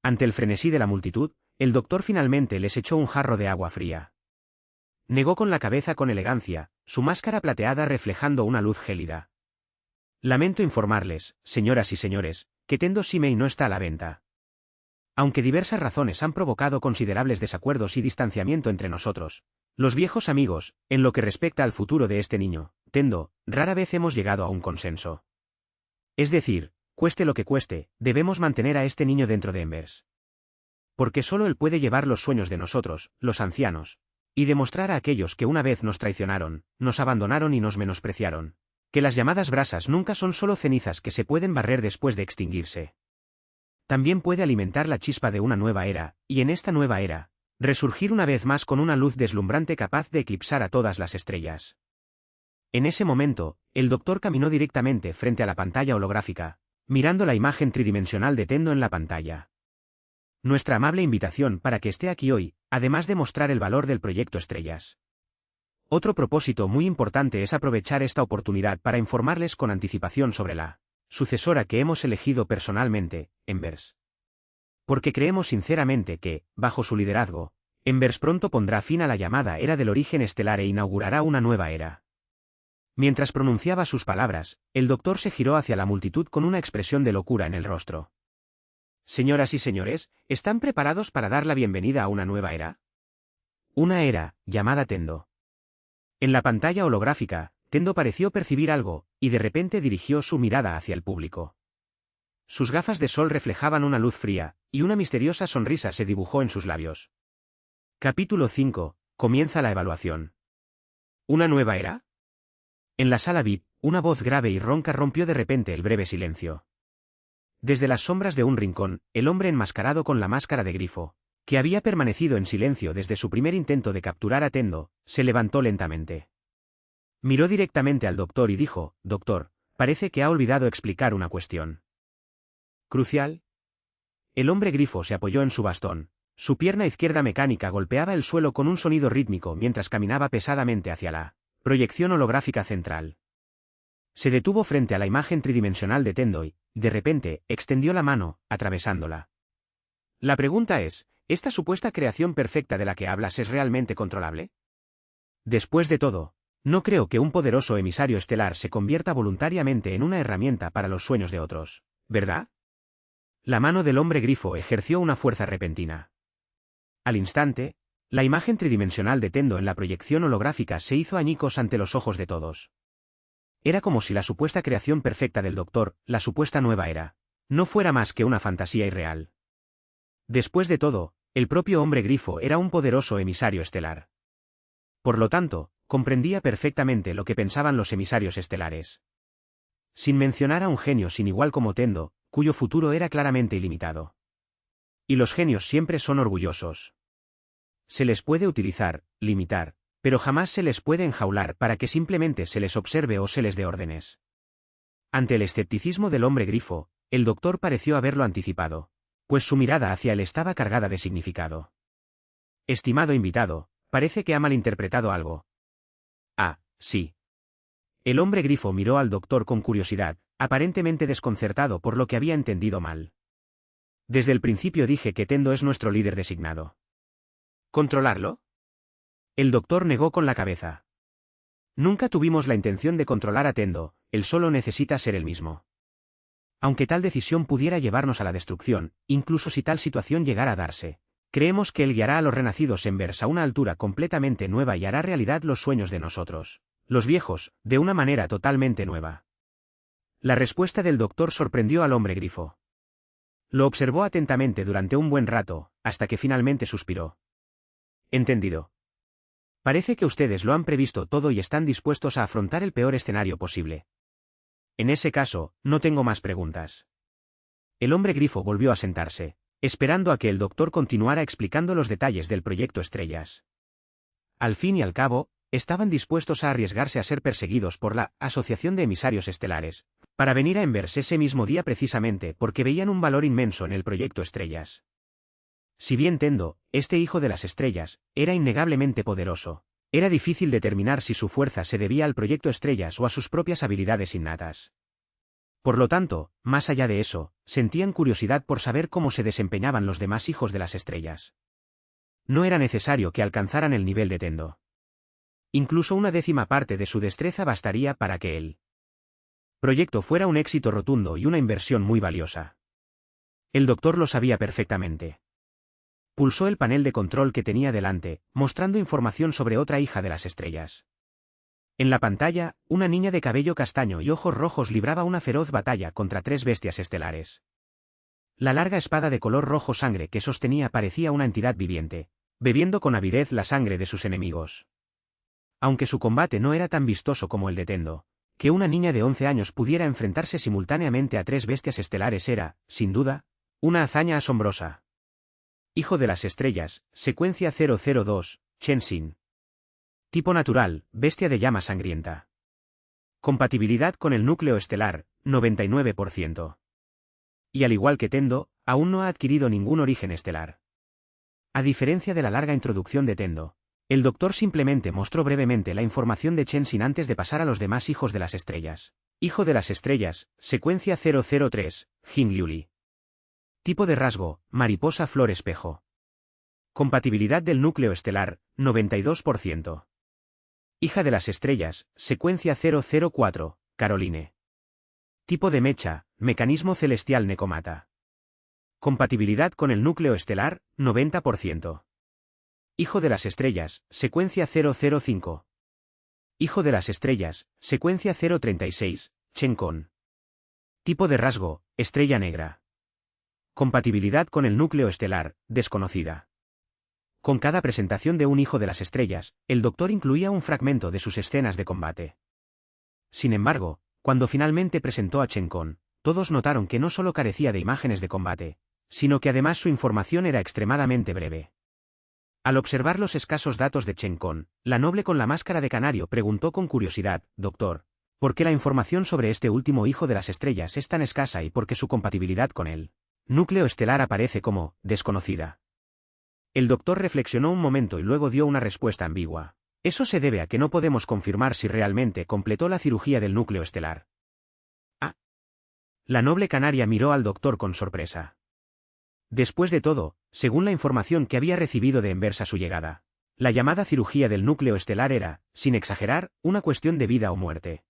S1: Ante el frenesí de la multitud, el doctor finalmente les echó un jarro de agua fría. Negó con la cabeza con elegancia, su máscara plateada reflejando una luz gélida. «Lamento informarles, señoras y señores, que Tendo Shimei no está a la venta. Aunque diversas razones han provocado considerables desacuerdos y distanciamiento entre nosotros, los viejos amigos, en lo que respecta al futuro de este niño, Tendo, rara vez hemos llegado a un consenso. Es decir, cueste lo que cueste, debemos mantener a este niño dentro de Embers. Porque solo él puede llevar los sueños de nosotros, los ancianos, y demostrar a aquellos que una vez nos traicionaron, nos abandonaron y nos menospreciaron, que las llamadas brasas nunca son solo cenizas que se pueden barrer después de extinguirse. También puede alimentar la chispa de una nueva era, y en esta nueva era, resurgir una vez más con una luz deslumbrante capaz de eclipsar a todas las estrellas». En ese momento, el doctor caminó directamente frente a la pantalla holográfica, mirando la imagen tridimensional de Tendo en la pantalla. Nuestra amable invitación para que esté aquí hoy, además de mostrar el valor del proyecto Estrellas. Otro propósito muy importante es aprovechar esta oportunidad para informarles con anticipación sobre la sucesora que hemos elegido personalmente, Embers. Porque creemos sinceramente que, bajo su liderazgo, Embers pronto pondrá fin a la llamada era del origen estelar e inaugurará una nueva era. Mientras pronunciaba sus palabras, el doctor se giró hacia la multitud con una expresión de locura en el rostro. «Señoras y señores, ¿están preparados para dar la bienvenida a una nueva era? Una era, llamada Tendo». En la pantalla holográfica, Tendo pareció percibir algo, y de repente dirigió su mirada hacia el público. Sus gafas de sol reflejaban una luz fría, y una misteriosa sonrisa se dibujó en sus labios. Capítulo 5. Comienza la evaluación. ¿Una nueva era? En la sala VIP, una voz grave y ronca rompió de repente el breve silencio. Desde las sombras de un rincón, el hombre enmascarado con la máscara de grifo, que había permanecido en silencio desde su primer intento de capturar a Tendo, se levantó lentamente. Miró directamente al doctor y dijo: «Doctor, parece que ha olvidado explicar una cuestión crucial». El hombre grifo se apoyó en su bastón. Su pierna izquierda mecánica golpeaba el suelo con un sonido rítmico mientras caminaba pesadamente hacia la proyección holográfica central. Se detuvo frente a la imagen tridimensional de Tendo y, de repente, extendió la mano, atravesándola. La pregunta es, ¿esta supuesta creación perfecta de la que hablas es realmente controlable? Después de todo, no creo que un poderoso emisario estelar se convierta voluntariamente en una herramienta para los sueños de otros, ¿verdad? La mano del hombre grifo ejerció una fuerza repentina. Al instante, la imagen tridimensional de Tendo en la proyección holográfica se hizo añicos ante los ojos de todos. Era como si la supuesta creación perfecta del doctor, la supuesta nueva era, no fuera más que una fantasía irreal. Después de todo, el propio hombre grifo era un poderoso emisario estelar. Por lo tanto, comprendía perfectamente lo que pensaban los emisarios estelares. Sin mencionar a un genio sin igual como Tendo, cuyo futuro era claramente ilimitado. Y los genios siempre son orgullosos. Se les puede utilizar, limitar, pero jamás se les puede enjaular para que simplemente se les observe o se les dé órdenes. Ante el escepticismo del hombre grifo, el doctor pareció haberlo anticipado, pues su mirada hacia él estaba cargada de significado. Estimado invitado, parece que ha malinterpretado algo. Ah, sí. El hombre grifo miró al doctor con curiosidad, aparentemente desconcertado por lo que había entendido mal. Desde el principio dije que Tendo es nuestro líder designado. ¿Controlarlo? El doctor negó con la cabeza. Nunca tuvimos la intención de controlar a Tendo, él solo necesita ser el mismo. Aunque tal decisión pudiera llevarnos a la destrucción, incluso si tal situación llegara a darse, creemos que él guiará a los renacidos en Verse a una altura completamente nueva y hará realidad los sueños de nosotros, los viejos, de una manera totalmente nueva. La respuesta del doctor sorprendió al hombre grifo. Lo observó atentamente durante un buen rato, hasta que finalmente suspiró. Entendido. Parece que ustedes lo han previsto todo y están dispuestos a afrontar el peor escenario posible. En ese caso, no tengo más preguntas. El hombre grifo volvió a sentarse, esperando a que el doctor continuara explicando los detalles del proyecto Estrellas. Al fin y al cabo, estaban dispuestos a arriesgarse a ser perseguidos por la Asociación de Emisarios Estelares, para venir a Enverse ese mismo día precisamente porque veían un valor inmenso en el proyecto Estrellas. Si bien Tendo, este hijo de las estrellas, era innegablemente poderoso, era difícil determinar si su fuerza se debía al proyecto Estrellas o a sus propias habilidades innatas. Por lo tanto, más allá de eso, sentían curiosidad por saber cómo se desempeñaban los demás hijos de las estrellas. No era necesario que alcanzaran el nivel de Tendo. Incluso una 10ª parte de su destreza bastaría para que el proyecto fuera un éxito rotundo y una inversión muy valiosa. El doctor lo sabía perfectamente. Pulsó el panel de control que tenía delante, mostrando información sobre otra hija de las estrellas. En la pantalla, una niña de cabello castaño y ojos rojos libraba una feroz batalla contra 3 bestias estelares. La larga espada de color rojo sangre que sostenía parecía una entidad viviente, bebiendo con avidez la sangre de sus enemigos. Aunque su combate no era tan vistoso como el de Tendo, que una niña de 11 años pudiera enfrentarse simultáneamente a 3 bestias estelares era, sin duda, una hazaña asombrosa. Hijo de las estrellas, secuencia 002, Chenshin. Tipo natural, bestia de llama sangrienta. Compatibilidad con el núcleo estelar, 99%. Y al igual que Tendo, aún no ha adquirido ningún origen estelar. A diferencia de la larga introducción de Tendo, el doctor simplemente mostró brevemente la información de Chenshin antes de pasar a los demás hijos de las estrellas. Hijo de las estrellas, secuencia 003, Jin Liuli. Tipo de rasgo, mariposa flor espejo. Compatibilidad del núcleo estelar, 92%. Hija de las estrellas, secuencia 004, Caroline. Tipo de mecha, mecanismo celestial Necomata. Compatibilidad con el núcleo estelar, 90%. Hijo de las estrellas, secuencia 005. Hijo de las estrellas, secuencia 036, Chenkon. Tipo de rasgo, estrella negra. Compatibilidad con el núcleo estelar, desconocida. Con cada presentación de un hijo de las estrellas, el doctor incluía un fragmento de sus escenas de combate. Sin embargo, cuando finalmente presentó a Chenkon, todos notaron que no solo carecía de imágenes de combate, sino que además su información era extremadamente breve. Al observar los escasos datos de Chenkon, la noble con la máscara de canario preguntó con curiosidad, «Doctor, ¿por qué la información sobre este último hijo de las estrellas es tan escasa y por qué su compatibilidad con él? Núcleo estelar aparece como desconocida?» El doctor reflexionó un momento y luego dio una respuesta ambigua. Eso se debe a que no podemos confirmar si realmente completó la cirugía del núcleo estelar. Ah. La noble canaria miró al doctor con sorpresa. Después de todo, según la información que había recibido de Envers a su llegada, la llamada cirugía del núcleo estelar era, sin exagerar, una cuestión de vida o muerte.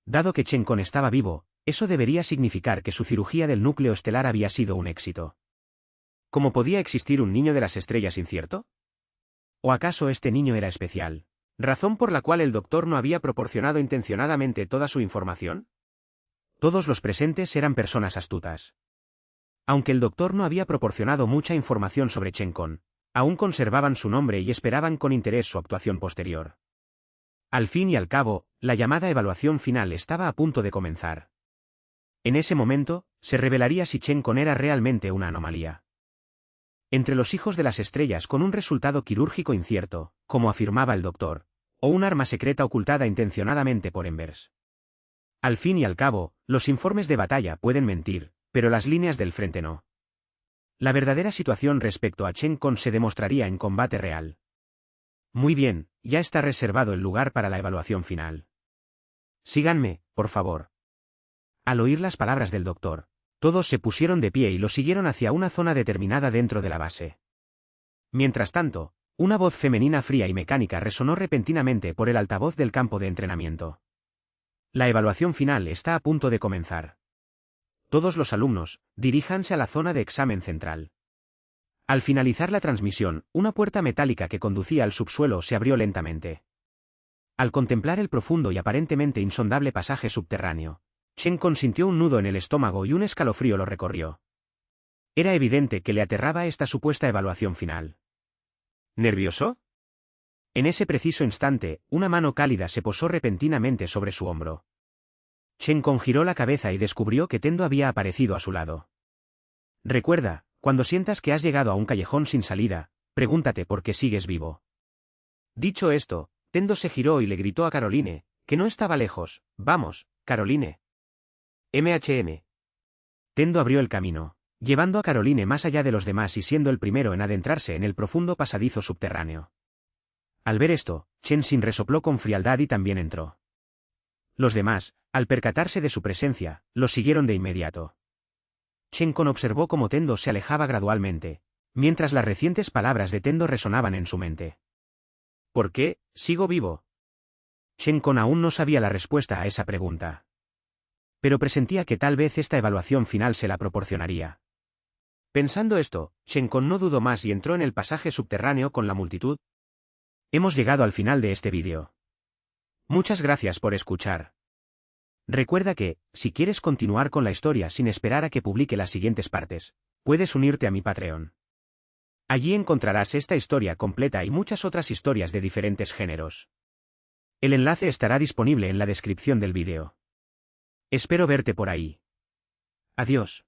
S1: Dado que Chen Con estaba vivo, eso debería significar que su cirugía del núcleo estelar había sido un éxito. ¿Cómo podía existir un niño de las estrellas incierto? ¿O acaso este niño era especial? ¿Razón por la cual el doctor no había proporcionado intencionadamente toda su información? Todos los presentes eran personas astutas. Aunque el doctor no había proporcionado mucha información sobre Chen Con, aún conservaban su nombre y esperaban con interés su actuación posterior. Al fin y al cabo, la llamada evaluación final estaba a punto de comenzar. En ese momento, se revelaría si Chen Con era realmente una anomalía. Entre los hijos de las estrellas con un resultado quirúrgico incierto, como afirmaba el doctor, o un arma secreta ocultada intencionadamente por Envers. Al fin y al cabo, los informes de batalla pueden mentir, pero las líneas del frente no. La verdadera situación respecto a Chen Con se demostraría en combate real. Muy bien, ya está reservado el lugar para la evaluación final. Síganme, por favor. Al oír las palabras del doctor, todos se pusieron de pie y lo siguieron hacia una zona determinada dentro de la base. Mientras tanto, una voz femenina fría y mecánica resonó repentinamente por el altavoz del campo de entrenamiento. La evaluación final está a punto de comenzar. Todos los alumnos, diríjanse a la zona de examen central. Al finalizar la transmisión, una puerta metálica que conducía al subsuelo se abrió lentamente. Al contemplar el profundo y aparentemente insondable pasaje subterráneo, Chen Con sintió un nudo en el estómago y un escalofrío lo recorrió. Era evidente que le aterraba esta supuesta evaluación final. ¿Nervioso? En ese preciso instante, una mano cálida se posó repentinamente sobre su hombro. Chen Con giró la cabeza y descubrió que Tendo había aparecido a su lado. Recuerda, cuando sientas que has llegado a un callejón sin salida, pregúntate por qué sigues vivo. Dicho esto, Tendo se giró y le gritó a Caroline, que no estaba lejos. Vamos, Caroline. MHM. Tendo abrió el camino, llevando a Caroline más allá de los demás y siendo el primero en adentrarse en el profundo pasadizo subterráneo. Al ver esto, Chen Xin resopló con frialdad y también entró. Los demás, al percatarse de su presencia, lo siguieron de inmediato. Chen Con observó cómo Tendo se alejaba gradualmente, mientras las recientes palabras de Tendo resonaban en su mente. ¿Por qué sigo vivo? Chen Con aún no sabía la respuesta a esa pregunta. Pero presentía que tal vez esta evaluación final se la proporcionaría. Pensando esto, Chen Con no dudó más y entró en el pasaje subterráneo con la multitud. Hemos llegado al final de este vídeo. Muchas gracias por escuchar. Recuerda que, si quieres continuar con la historia sin esperar a que publique las siguientes partes, puedes unirte a mi Patreon. Allí encontrarás esta historia completa y muchas otras historias de diferentes géneros. El enlace estará disponible en la descripción del vídeo. Espero verte por ahí. Adiós.